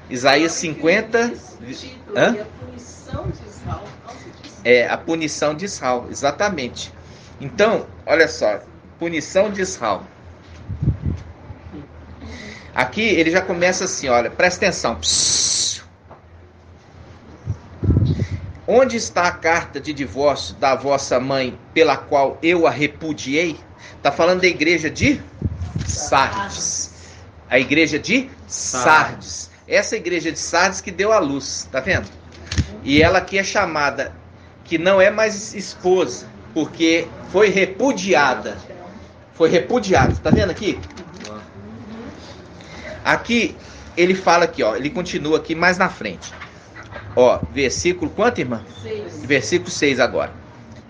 Isaías 50. Hã? A punição de Israel, exatamente. Então, olha só, punição de Israel. Aqui ele já começa assim, olha, presta atenção. Psss. Onde está a carta de divórcio da vossa mãe, pela qual eu a repudiei? Está falando da igreja de Sardes. A igreja de Sardes. Essa igreja de Sardes que deu a luz, tá vendo? E ela aqui é chamada, que não é mais esposa, porque foi repudiada. Foi repudiada, tá vendo aqui? Aqui, ele fala aqui, ó, ele continua aqui mais na frente. Ó, versículo, quanto, irmã? 6. Versículo 6 agora.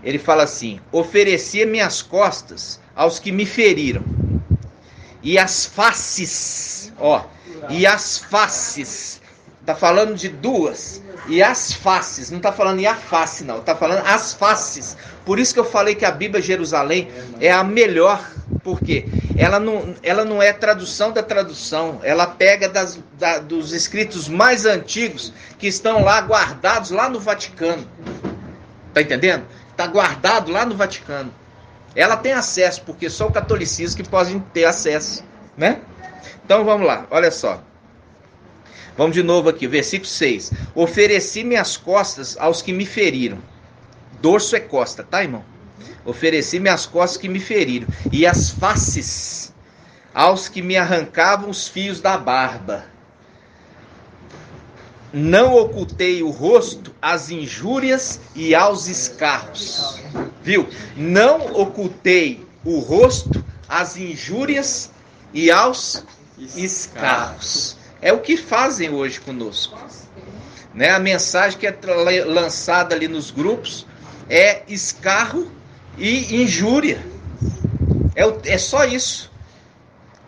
Ele fala assim: oferecia minhas costas aos que me feriram, e as faces, ó, e as faces, tá falando de duas, e as faces, não tá falando e a face não, tá falando as faces. Por isso que eu falei que a Bíblia Jerusalém é a melhor, porque ela não é tradução da tradução, ela pega dos escritos mais antigos que estão lá guardados lá no Vaticano. Tá entendendo? Está guardado lá no Vaticano. Ela tem acesso, porque só o catolicismo que pode ter acesso, né? Então vamos lá, olha só. Vamos de novo aqui, versículo 6. Ofereci minhas costas aos que me feriram. Dorso é costa, tá, irmão? Ofereci minhas costas que me feriram, e as faces aos que me arrancavam os fios da barba. Não ocultei o rosto às injúrias e aos escarros. Viu? Não ocultei o rosto às injúrias e aos escarros. É o que fazem hoje conosco, né? A mensagem que é lançada ali nos grupos é escarro e injúria. É só isso.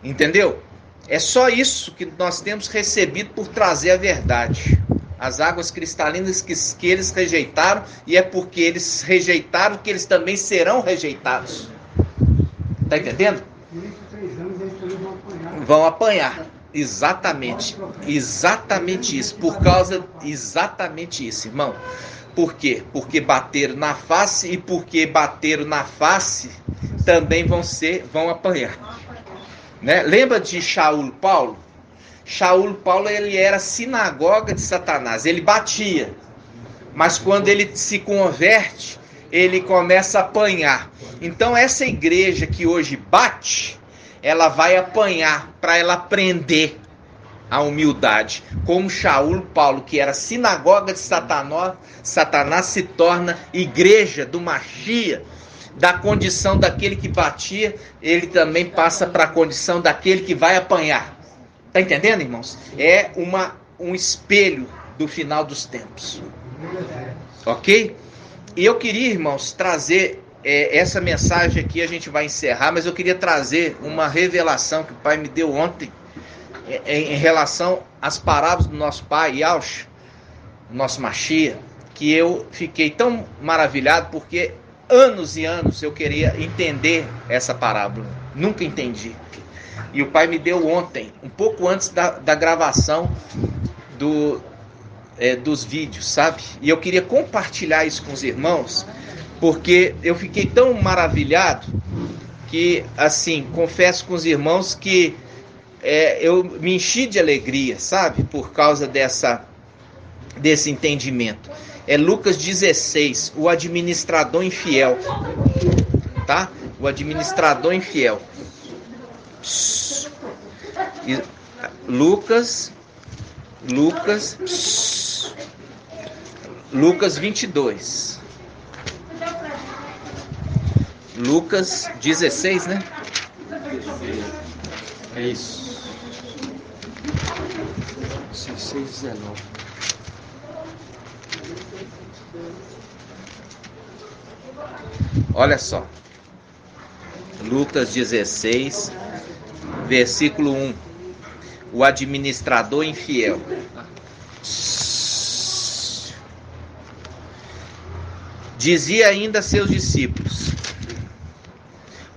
Entendeu? É só isso que nós temos recebido por trazer a verdade. As águas cristalinas que eles rejeitaram, e é porque eles rejeitaram que eles também serão rejeitados. Tá entendendo? Por isso, 3 anos eles também vão apanhar. Vão apanhar. Exatamente. Exatamente isso. Por causa, exatamente isso, irmão. Por quê? Porque bateram na face, e porque bateram na face, também vão apanhar. Né? Lembra de Shaul Paulo? Shaul Paulo, ele era sinagoga de Satanás, ele batia. Mas quando ele se converte, ele começa a apanhar. Então essa igreja que hoje bate, ela vai apanhar para ela aprender a humildade. Como Shaul Paulo, que era sinagoga de Satanás se torna igreja do Machia. Da condição daquele que batia, ele também passa para a condição daquele que vai apanhar. Tá entendendo, irmãos? É um espelho do final dos tempos. Ok? E eu queria, irmãos, trazer essa mensagem aqui, a gente vai encerrar, mas eu queria trazer uma revelação que o Pai me deu ontem em relação às parábolas do nosso Pai, Yahshua, nosso Machia, que eu fiquei tão maravilhado, porque anos e anos eu queria entender essa parábola. Nunca entendi. E o pai me deu ontem, um pouco antes da gravação dos vídeos, sabe? E eu queria compartilhar isso com os irmãos, porque eu fiquei tão maravilhado que, assim, confesso com os irmãos que eu me enchi de alegria, sabe? Por causa desse entendimento. É Lucas 16, o administrador infiel, tá? O administrador infiel. Lucas 22. Lucas 16, né? É isso. 16, 19. Olha só. Lucas 16, versículo 1. O administrador infiel. Dizia ainda a seus discípulos: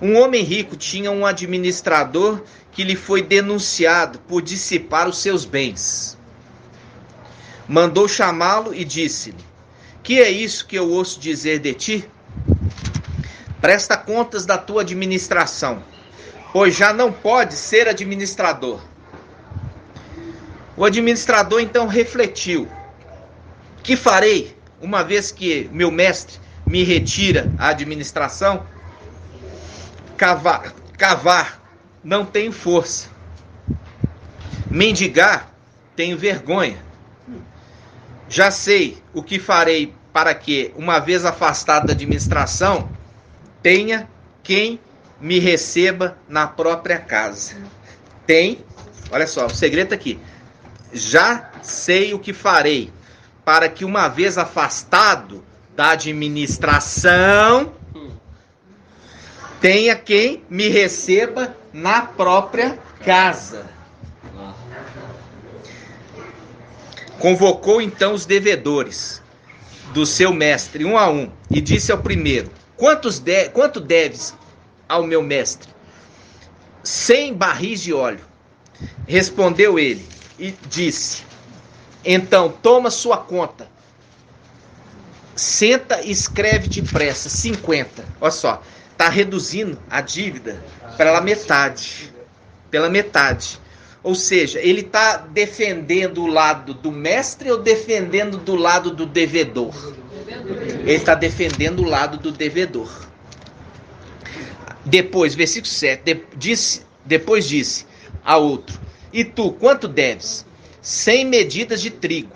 um homem rico tinha um administrador que lhe foi denunciado por dissipar os seus bens. Mandou chamá-lo e disse-lhe: que é isso que eu ouço dizer de ti? Presta contas da tua administração, pois já não pode ser administrador. O administrador então refletiu: que farei, uma vez que meu mestre me retira a administração? Cavar, não tenho força. Mendigar, tenho vergonha. Já sei o que farei para que, uma vez afastado da administração, tenha quem me receba na própria casa. Olha só, o segredo tá aqui. Já sei o que farei para que, uma vez afastado da administração, tenha quem me receba na própria casa. Convocou então os devedores do seu mestre, um a um, e disse ao primeiro: quanto deves ao meu mestre? 100 barris de óleo. Respondeu ele e disse: então toma sua conta, senta e escreve depressa 50. Olha só, está reduzindo a dívida pela metade. Ou seja, ele está defendendo o lado do mestre ou defendendo do lado do devedor? Ele está defendendo o lado do devedor. Depois, versículo 7, depois disse a outro: e tu, quanto deves? 100 medidas de trigo.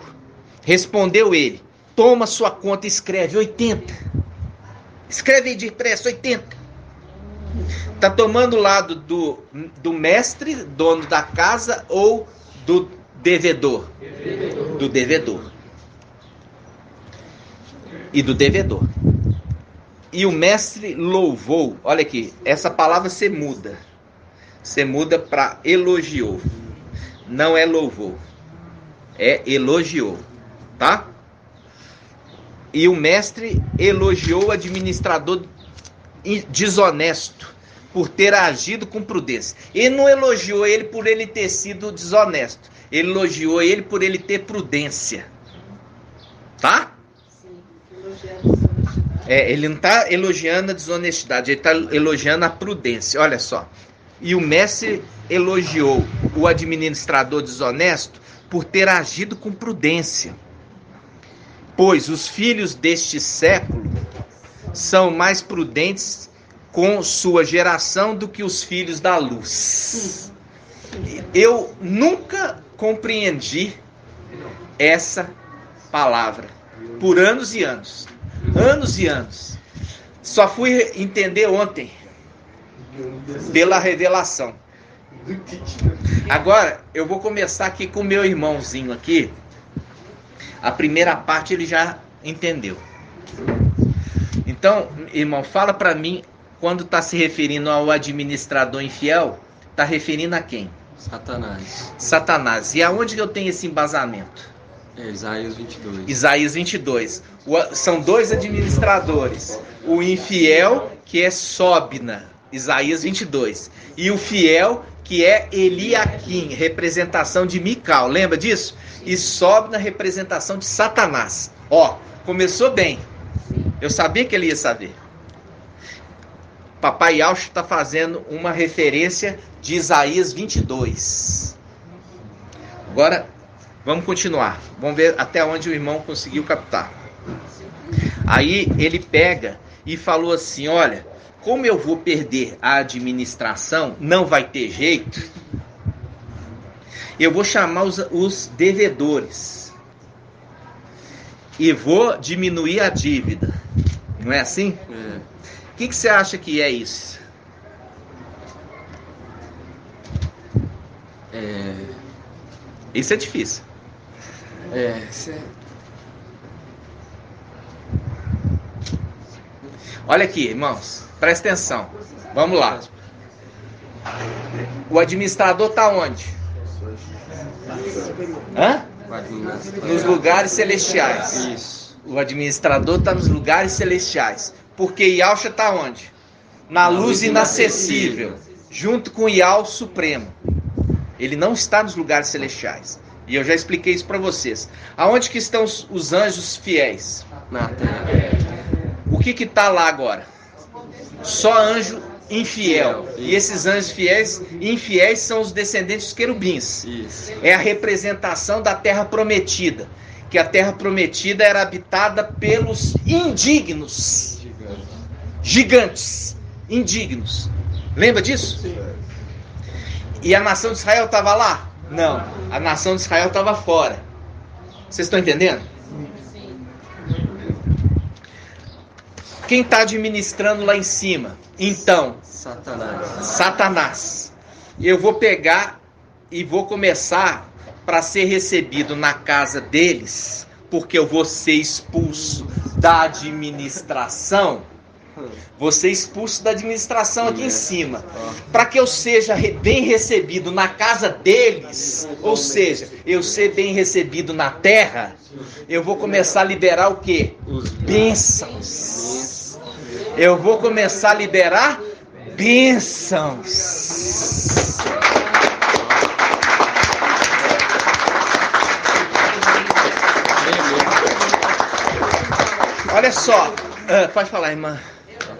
Respondeu ele: toma sua conta e escreve 80. Escreve aí depressa, 80. Está tomando o lado do mestre, dono da casa, ou do devedor? Do devedor. E do devedor. E o mestre louvou. Olha aqui, essa palavra você muda. Você muda para elogiou. Não é louvou. É elogiou. Tá? E o mestre elogiou o administrador desonesto por ter agido com prudência. Ele não elogiou ele por ele ter sido desonesto. Ele elogiou ele por ele ter prudência. Tá? Sim, elogiando a desonestidade. Ele não está elogiando a desonestidade, ele está elogiando a prudência. Olha só. E o mestre elogiou o administrador desonesto por ter agido com prudência. Pois os filhos deste século são mais prudentes com sua geração do que os filhos da luz. Eu nunca compreendi essa palavra por anos e anos. Anos e anos. Só fui entender ontem pela revelação. Agora eu vou começar aqui com o meu irmãozinho aqui. A primeira parte ele já entendeu. Então, irmão, fala para mim, quando está se referindo ao administrador infiel, está referindo a quem? Satanás. Satanás. E aonde que eu tenho esse embasamento? Isaías 22. Isaías 22. São dois administradores. O infiel, que é Sobna, Isaías 22. E o fiel, que é Eliaquim, representação de Mical. Lembra disso? E Sobna, representação de Satanás. Ó, começou bem. Eu sabia que ele ia saber. Papai Yauch está fazendo uma referência de Isaías 22. Agora, vamos continuar. Vamos ver até onde o irmão conseguiu captar. Aí ele pega e falou assim, olha, como eu vou perder a administração, não vai ter jeito, eu vou chamar os devedores e vou diminuir a dívida. Não é assim? O que você acha que é isso? Isso é difícil. Olha aqui, irmãos, presta atenção. Vamos lá. O administrador está onde? Nos lugares celestiais. Isso. O administrador está nos lugares celestiais. Porque Yaucha está onde? Na luz inacessível, junto com o Yau Supremo. Ele não está nos lugares celestiais. E eu já expliquei isso para vocês. Aonde que estão os anjos fiéis? Na terra. O que está lá agora? Só anjo infiel. E esses anjos infiéis são os descendentes dos querubins. Isso. É a representação da terra prometida. Que a terra prometida era habitada pelos indignos. Gigantes. Indignos. Lembra disso? Sim. E a nação de Israel estava lá? Não. A nação de Israel estava fora. Vocês estão entendendo? Quem está administrando lá em cima? Então, Satanás. Eu vou pegar e vou começar para ser recebido na casa deles, porque eu vou ser expulso da administração. Vou ser expulso da administração aqui em cima. Para que eu seja bem recebido na casa deles, ou seja, eu ser bem recebido na terra, eu vou começar a liberar o quê? Bênçãos. Eu vou começar a liberar bênçãos. Olha só. Pode falar, irmã.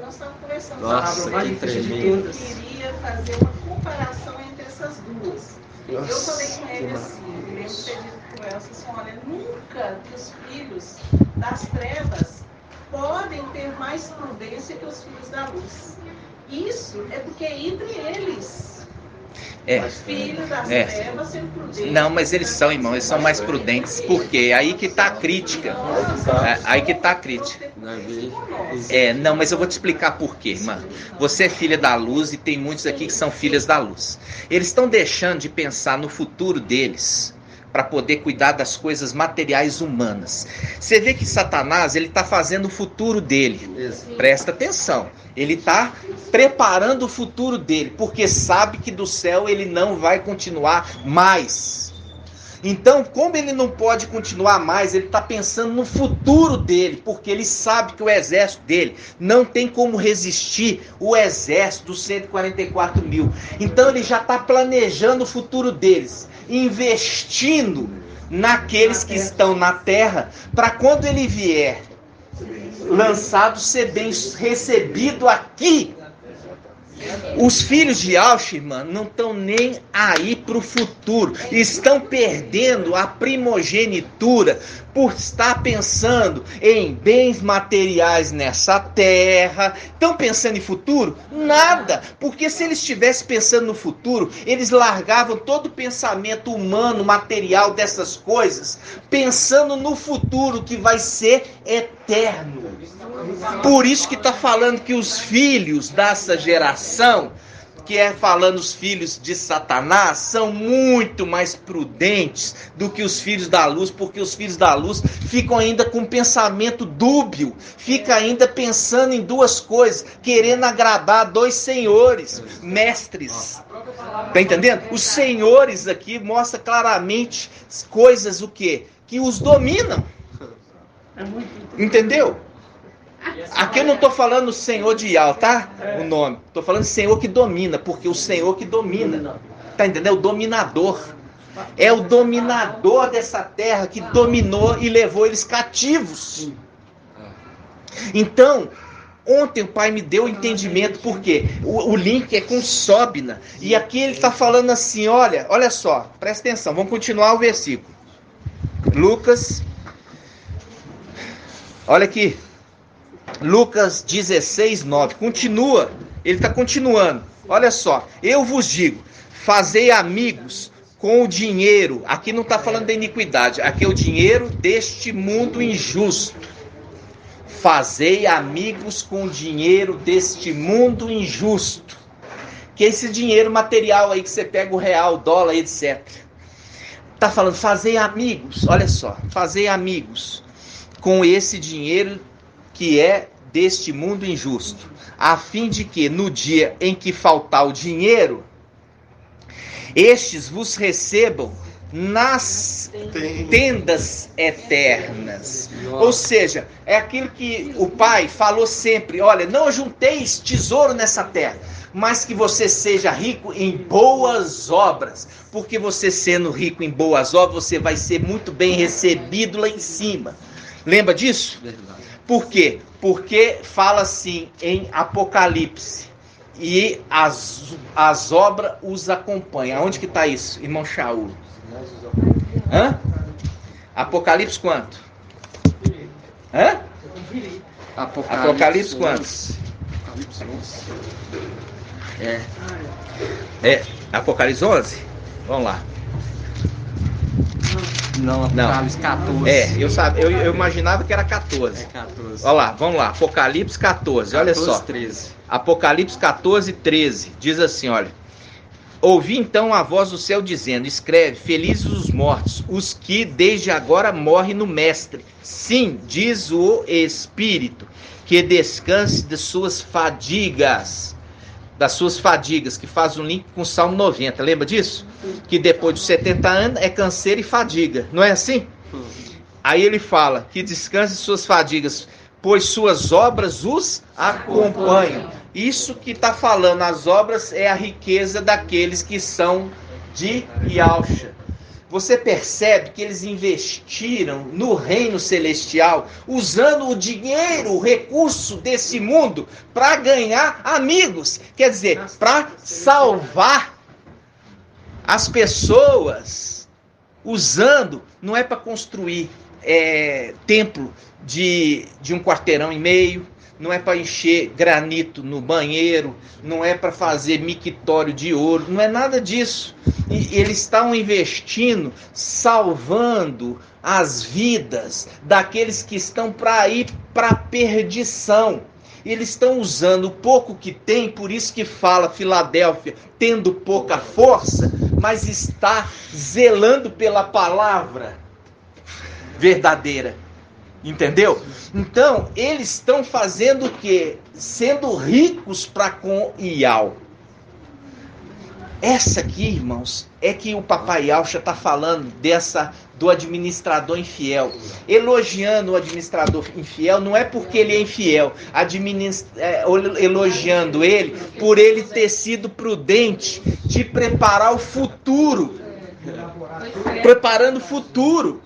Nós estamos conversando Nossa, sobre que isso. tremendo. Eu queria fazer uma comparação entre essas duas. Eu falei com ele assim, eu lembro de ter dito com ela assim, olha, nunca que os filhos das trevas podem ter mais prudência que os filhos da luz. Isso é porque entre eles, os filhos das trevas são prudentes. Não, mas eles são, irmão, eles são mais prudentes. Por quê? Aí que está a crítica. Aí que está a crítica. Não, mas eu vou te explicar por quê, irmã. Você é filha da luz e tem muitos aqui que são filhas da luz. Eles estão deixando de pensar no futuro deles para poder cuidar das coisas materiais humanas. Você vê que Satanás, ele está fazendo o futuro dele. Presta atenção. Ele está preparando o futuro dele, porque sabe que do céu ele não vai continuar mais. Então, como ele não pode continuar mais, ele está pensando no futuro dele, porque ele sabe que o exército dele não tem como resistir o exército dos 144 mil. Então, ele já está planejando o futuro deles, investindo naqueles que estão na terra, para quando ele vier lançado, ser bem recebido aqui. Os filhos de Auschwitz não estão nem aí para o futuro. Estão perdendo a primogenitura por estar pensando em bens materiais nessa terra. Estão pensando em futuro? Nada. Porque se eles estivessem pensando no futuro, eles largavam todo o pensamento humano, material dessas coisas, pensando no futuro que vai ser eterno. Por isso que está falando que os filhos dessa geração, que é falando os filhos de Satanás, são muito mais prudentes do que os filhos da luz, porque os filhos da luz ficam ainda com pensamento dúbio, ficam ainda pensando em duas coisas, querendo agradar dois senhores, mestres. Tá entendendo? Os senhores aqui mostram claramente coisas o quê? que os dominam. Entendeu? Aqui eu não estou falando Senhor de Yahweh, tá? O nome. Estou falando Senhor que domina, porque o Senhor que domina. Tá entendendo? O dominador. É o dominador dessa terra que dominou e levou eles cativos. Então, ontem o pai me deu o entendimento, porque o link é com Sobna. E aqui ele está falando assim, olha só, presta atenção, vamos continuar o versículo. Lucas, olha aqui. Lucas 16, 9. Continua, ele está continuando. Olha só, eu vos digo, fazei amigos com o dinheiro. Aqui não está falando da iniquidade, aqui é o dinheiro deste mundo injusto. Fazei amigos com o dinheiro deste mundo injusto. Que é esse dinheiro material aí que você pega o real, o dólar, etc. Está falando, fazei amigos, olha só, fazei amigos com esse dinheiro que é deste mundo injusto, a fim de que no dia em que faltar o dinheiro, estes vos recebam nas tendas eternas. Ou seja, é aquilo que o pai falou sempre, olha, não junteis tesouro nessa terra, mas que você seja rico em boas obras, porque você sendo rico em boas obras, você vai ser muito bem recebido lá em cima. Lembra disso? Verdade. Por quê? Porque fala assim em Apocalipse, e as obras os acompanham. Aonde que está isso, irmão Shaul? Hã? Apocalipse quanto? Hã? Apocalipse quanto? Apocalipse 11. Apocalipse 11? Vamos lá. Não, Apocalipse 14. Eu imaginava que era 14. É 14. Olha lá, vamos lá. Apocalipse 14, olha 14, só. 13. Apocalipse 14, 13. Diz assim, olha. Ouvi então a voz do céu dizendo, escreve, felizes os mortos, os que desde agora morrem no mestre. Sim, diz o Espírito, que descanse das suas fadigas, que faz um link com o Salmo 90, lembra disso? Que depois dos 70 anos é canseiro e fadiga, não é assim? Aí ele fala, que descanse de suas fadigas, pois suas obras os acompanham. Isso que está falando, as obras é a riqueza daqueles que são de Yahshua. Você percebe que eles investiram no reino celestial, usando o dinheiro, o recurso desse mundo, para ganhar amigos. Quer dizer, para salvar as pessoas, usando, não é para construir templo de 1,5 quarteirão, não é para encher granito no banheiro, não é para fazer mictório de ouro, não é nada disso. E eles estão investindo, salvando as vidas daqueles que estão para ir para a perdição. Eles estão usando o pouco que tem, por isso que fala Filadélfia, tendo pouca força, mas está zelando pela palavra verdadeira. Entendeu? Então, eles estão fazendo o quê? Sendo ricos para com Yahweh. Essa aqui, irmãos, é que o papai Yahshua está falando do administrador infiel. Elogiando o administrador infiel, não é porque ele é infiel. Elogiando ele por ele ter sido prudente de preparar o futuro. Preparando o futuro.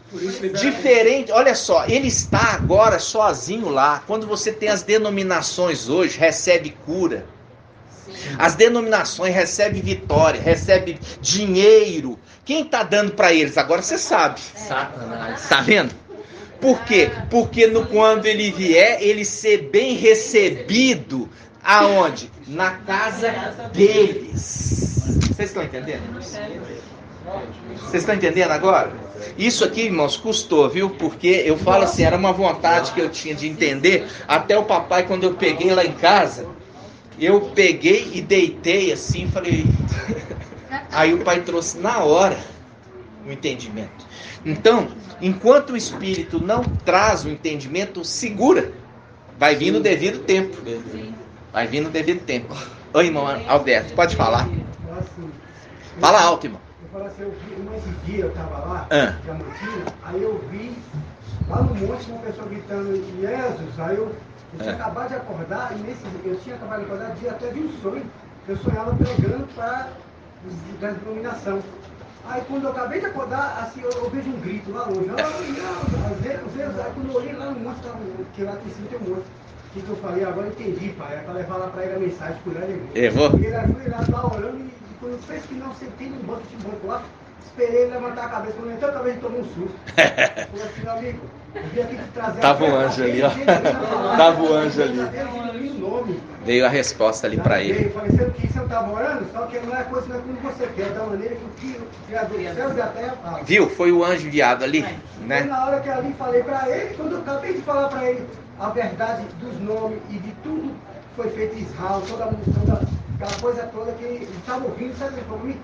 Diferente, olha só, ele está agora sozinho lá. Quando você tem as denominações hoje, recebe cura. As denominações recebem vitória, recebem dinheiro. Quem está dando para eles? Agora você sabe. Satanás. Está vendo? Por quê? Porque quando ele vier, ele ser bem recebido. Aonde? Na casa deles. Vocês estão entendendo? Vocês estão entendendo agora? Isso aqui, irmãos, custou, viu? Porque eu falo assim, era uma vontade que eu tinha de entender. Até o papai, quando eu peguei lá em casa, eu peguei e deitei assim, falei... Aí o pai trouxe na hora o entendimento. Então, enquanto o Espírito não traz o entendimento, segura. Vai vir no devido tempo. Vai vir no devido tempo. Oi, irmão Alberto, pode falar. Fala alto, irmão. Eu falo assim, eu vi, nesse dia eu estava lá, Ah. Diamantina, aí eu vi lá no monte uma pessoa gritando Jesus, aí eu tinha acabado de acordar, e eu tinha acabado de acordar, até vi um sonho, eu sonhava pregando para da denominação. Aí quando eu acabei de acordar, assim, eu vejo um grito lá longe, aí quando eu olhei lá no monte, que lá em cima tem um monte. O que eu falei? Agora eu entendi, pai, é para levar lá para ele a mensagem, cuidar de mim. Eu vou. E ele ajoelhado lá orando, e quando eu penso que não, sentei no banco, tinha um banco lá, esperei ele levantar a cabeça, quando ele entrou, talvez ele tomou um susto. Falei assim, amigo, eu vim aqui te trazer... Tava o anjo ali, ó. Tava o anjo ali. Nome. Veio a resposta ali para ele. Parecendo que você não estava orando, só que não é coisa, não é como você quer, da maneira que o Criador do céu e da terra fala. Viu? Foi o anjo enviado ali, Foi né? na hora que eu ali falei para ele, quando eu acabei de falar para ele a verdade dos nomes e de tudo que foi feito em Israel, toda aquela coisa toda que ele estava ouvindo, sabe para mim?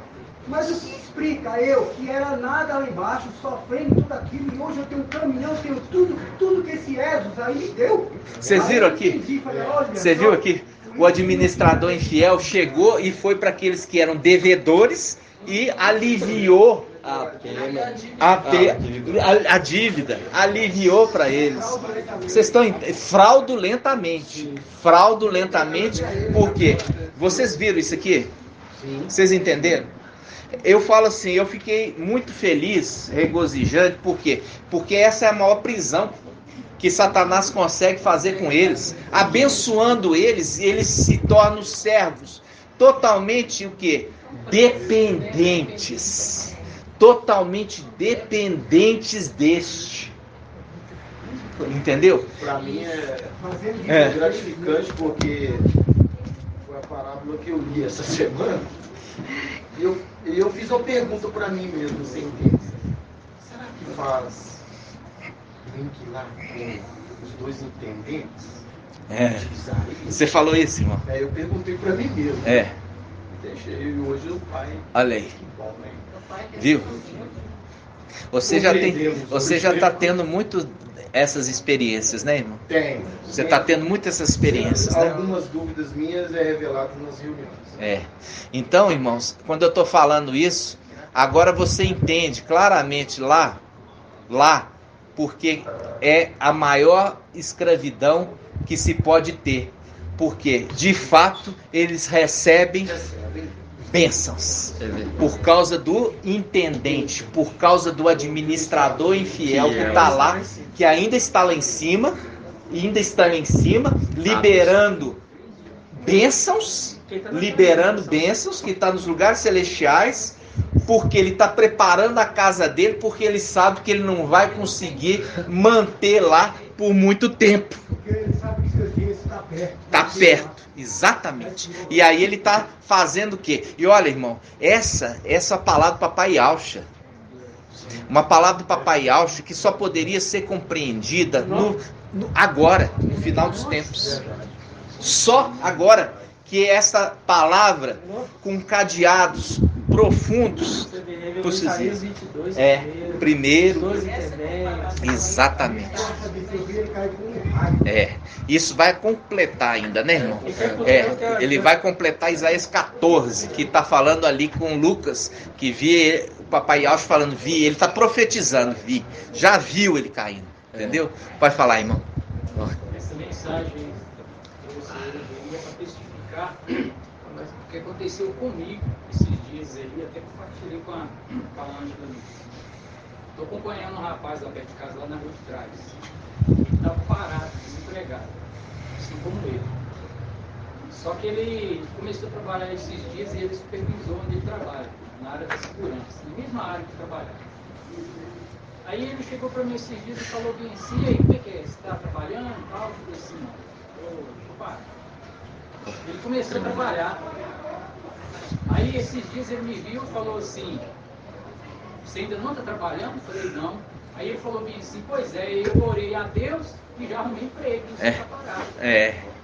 Mas o que explica eu, que era nada lá embaixo, sofrendo tudo aquilo, e hoje eu tenho um caminhão, tenho tudo que esse Jesus aí me deu. Vocês viram aqui? Você viu aqui? O administrador infiel chegou e foi para aqueles que eram devedores e aliviou a dívida, aliviou para eles. Vocês estão fraudulentamente, por quê? Vocês viram isso aqui? Vocês entenderam? Eu falo assim, eu fiquei muito feliz, regozijante, por quê? Porque essa é a maior prisão que Satanás consegue fazer com eles, abençoando eles, eles se tornam servos totalmente o quê? Dependentes, totalmente dependentes deste. Entendeu? Para mim é gratificante, porque foi a parábola que eu li essa semana. E eu fiz uma pergunta para mim mesmo, assim, será que faz link lá com os dois intendentes? Você falou isso, irmão? Eu perguntei para mim mesmo. Deixei, e hoje o pai... Olha aí. Que bom, né? Viu? Você já está tendo muito essas experiências, né, irmão? Tem. Você está tendo muitas essas experiências, né? Algumas dúvidas minhas é revelado nas reuniões. Então, irmãos, quando eu estou falando isso, agora você entende claramente lá, porque é a maior escravidão que se pode ter. Porque, de fato, eles recebem bênçãos por causa do intendente, por causa do administrador infiel que está lá, que ainda está lá em cima, liberando bênçãos, que está nos lugares celestiais, porque ele está preparando a casa dele, porque ele sabe que ele não vai conseguir manter lá por muito tempo. Porque ele sabe que seu dia está perto. Está perto, exatamente. E aí ele está fazendo o quê? E olha, irmão, essa palavra do Papai Alcha, uma palavra do Papai Alcha que só poderia ser compreendida agora, no final dos tempos. Só agora que essa palavra com cadeados profundos primeiro, exatamente. Isso vai completar ainda, né, irmão? Ele vai completar Isaías 14, que está falando ali com Lucas, que vi o Papai Alcho falando, ele está profetizando, já viu ele caindo, entendeu? Pode falar, irmão. Essa mensagem que você deveria para testificar o que aconteceu comigo esses dias ali, até compartilhei com a Ângela ali. Estou acompanhando um rapaz lá perto de casa, lá na rua de trás. Ele estava parado, desempregado, assim como ele. Só que ele começou a trabalhar esses dias e ele supervisou onde ele trabalha, na área da segurança, na mesma área que trabalhava. Aí ele chegou para mim esses dias e falou bem assim, e aí, como é que é? Você está trabalhando e tal? Eu falei assim, não, eu paro. Ele começou a trabalhar. Aí esses dias ele me viu e falou assim, você ainda não está trabalhando? Eu falei, não. Aí ele falou bem assim, pois é, eu orei a Deus e já arrumei emprego, não sei parado.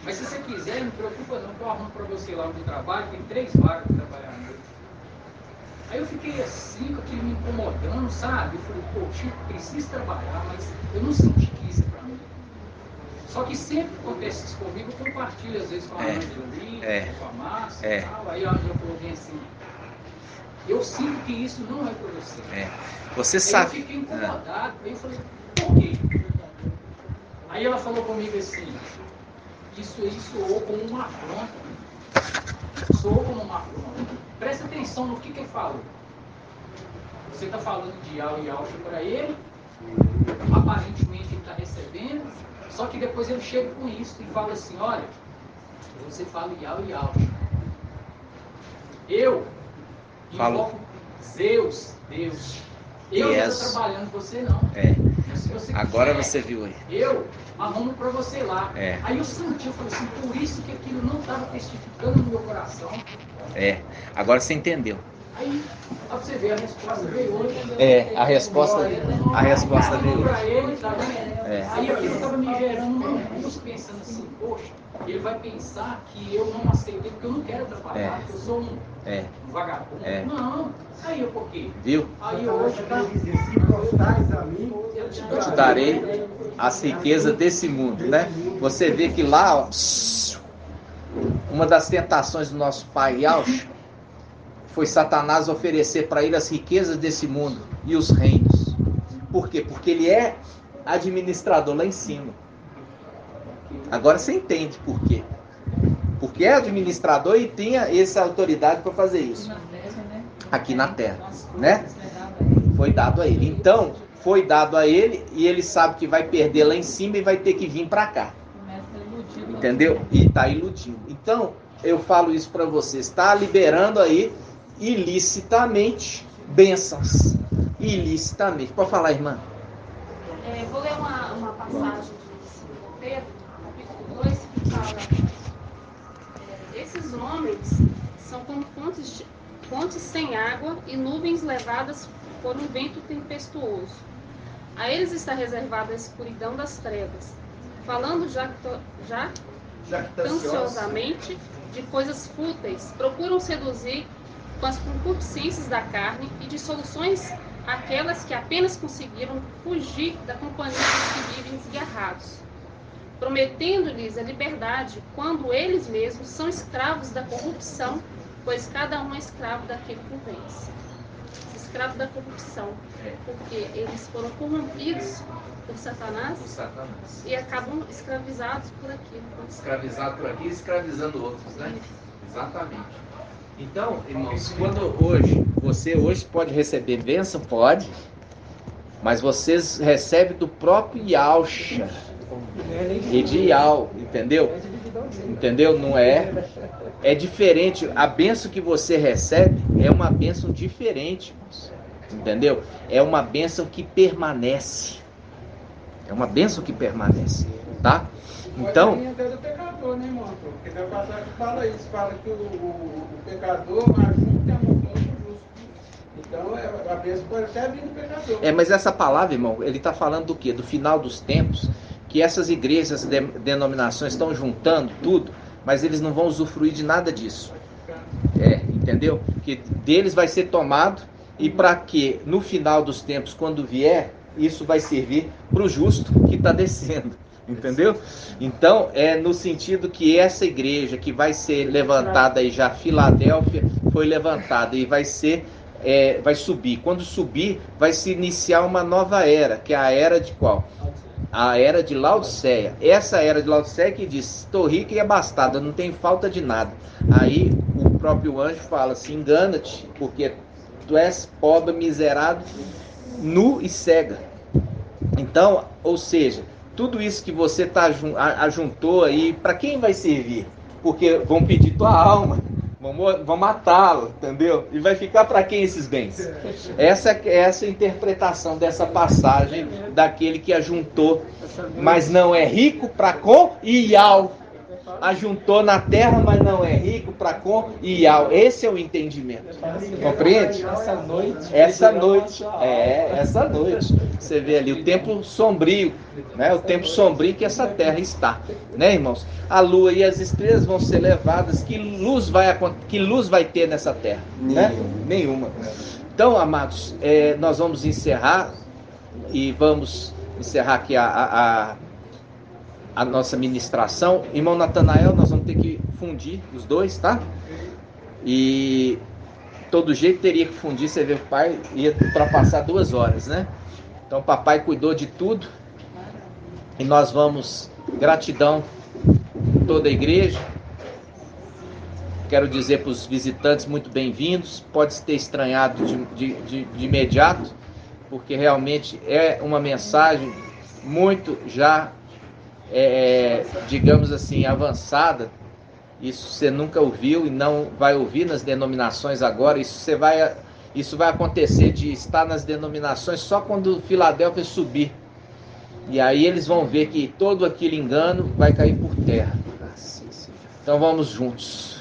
Mas se você quiser, não preocupa não, que eu arrumo para você lá onde eu trabalho, tem 3 vagas para trabalhar à noite. Aí eu fiquei assim, com aquilo me incomodando, sabe? Eu falei, pô, Chico, preciso trabalhar, mas eu não senti que isso é para mim. Só que sempre que acontece isso comigo, eu compartilho às vezes com a Ângela ali, com a Márcia e tal. Aí a Ângela falou bem assim, eu sinto que isso não é para você. Você aí sabe. Eu fiquei incomodado, aí eu falei, por quê? Aí ela falou comigo assim, isso aí soou como uma afronta. Soou como uma afronta. Presta atenção no que ele falou. Você está falando de Yau e Yaucha para ele, aparentemente ele está recebendo, só que depois ele chega com isso e fala assim, olha, você fala Yau e Yaucha. Eu invoco Zeus, Deus. Eu não estou trabalhando com você não. Se você Agora quiser, você viu aí. Eu arrumo para você lá. Aí eu senti, eu falei assim, por isso que aquilo não estava testificando no meu coração. Agora você entendeu. Aí, pra você ver, a resposta veio hoje. A resposta veio hoje. Ele, tá vendo? Aí aquilo estava me gerando uma angústia, pensando assim, poxa, ele vai pensar que eu não aceitei, porque eu não quero trabalhar, porque eu sou um vagabundo. Não. Aí eu por quê? Viu? Aí hoje se gostares a mim, eu te darei as riquezas desse mundo, né? Você vê que lá, ó, uma das tentações do nosso pai Yaucha foi Satanás oferecer para ele as riquezas desse mundo e os reinos. Por quê? Porque ele é administrador lá em cima. Agora você entende por quê. Porque é administrador e tinha essa autoridade para fazer isso. Aqui na Terra, né? Foi dado a ele. Então, foi dado a ele e ele sabe que vai perder lá em cima e vai ter que vir para cá. Entendeu? E está iludindo. Então, eu falo isso para vocês. Está liberando aí ilicitamente bênçãos. Ilicitamente. Pode falar, irmã? Vou ler uma passagem de Pedro, capítulo 2, que fala: esses homens são como fontes sem água e nuvens levadas por um vento tempestuoso. A eles está reservada a escuridão das trevas, falando jactanciosamente de coisas fúteis, procuram seduzir com as concupiscências da carne e de soluções aquelas que apenas conseguiram fugir da companhia dos que vivem desgarrados, prometendo-lhes a liberdade quando eles mesmos são escravos da corrupção, pois cada um é escravo daquele que o vence. Escravo da corrupção, porque eles foram corrompidos por Satanás e acabam escravizados por aquilo. Escravizado por aqui e escravizando outros, né? Exatamente. Então, irmãos, você hoje pode receber bênção, pode, mas vocês recebem do próprio Yaucha e de Yau, entendeu? Entendeu? Não é? É diferente. A bênção que você recebe é uma bênção diferente, irmãos. Entendeu? É uma bênção que permanece. É uma bênção que permanece, tá? Então, até do pecador, né, irmão? Porque na passagem fala isso, fala que o pecador ajunta e amontoa o justo. Então, a bênção pode até vir do pecador. Mas essa palavra, irmão, ele está falando do quê? Do final dos tempos, que essas igrejas, denominações estão juntando tudo, mas eles não vão usufruir de nada disso. Entendeu? Que deles vai ser tomado e para que no final dos tempos, quando vier, isso vai servir para o justo que está descendo. Entendeu? Então, é no sentido que essa igreja que vai ser levantada aí já, Filadélfia, foi levantada e vai ser, vai subir. Quando subir, vai se iniciar uma nova era, que é a era de qual? A era de Laodiceia. Essa era de Laodiceia que diz: estou rica e abastada, não tem falta de nada. Aí o próprio anjo fala assim: engana-te, porque tu és pobre, miserável, nu e cega. Então, ou seja, tudo isso que você ajuntou aí, para quem vai servir? Porque vão pedir tua alma, vão matá-lo, entendeu? E vai ficar para quem esses bens? Essa é a interpretação dessa passagem daquele que ajuntou, mas não é rico para com e Iau. Ajuntou na terra, mas não é rico para com e Iau. Esse é o entendimento. Compreende? Essa noite. Essa noite. Você vê ali o tempo sombrio, né? O tempo sombrio que essa terra está, né, irmãos? A lua e as estrelas vão ser levadas. Que luz vai ter nessa terra? Nenhuma. Então, amados, nós vamos encerrar e vamos encerrar aqui a nossa ministração. Irmão Natanael, nós vamos ter que fundir os dois, tá? E todo jeito teria que fundir, você vê, o pai ia ultrapassar 2 horas, né? Então o papai cuidou de tudo. E nós vamos, gratidão a toda a igreja. Quero dizer para os visitantes, muito bem-vindos. Pode ter estranhado de imediato, porque realmente é uma mensagem muito já, digamos assim, avançada. Isso você nunca ouviu e não vai ouvir nas denominações agora. Isso vai acontecer de estar nas denominações só quando Filadélfia subir. E aí eles vão ver que todo aquele engano vai cair por terra. Então vamos juntos.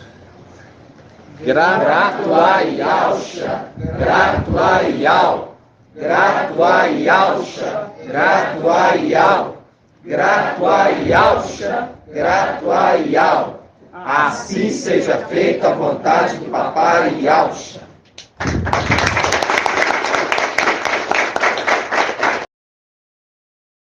Grato ai Yahshua, grato ai Yahweh, grato ai Yahshua, grato ai Yahweh, grato ai Yahshua, grato ai Yahweh. Assim seja feita a vontade do papai Yahshua.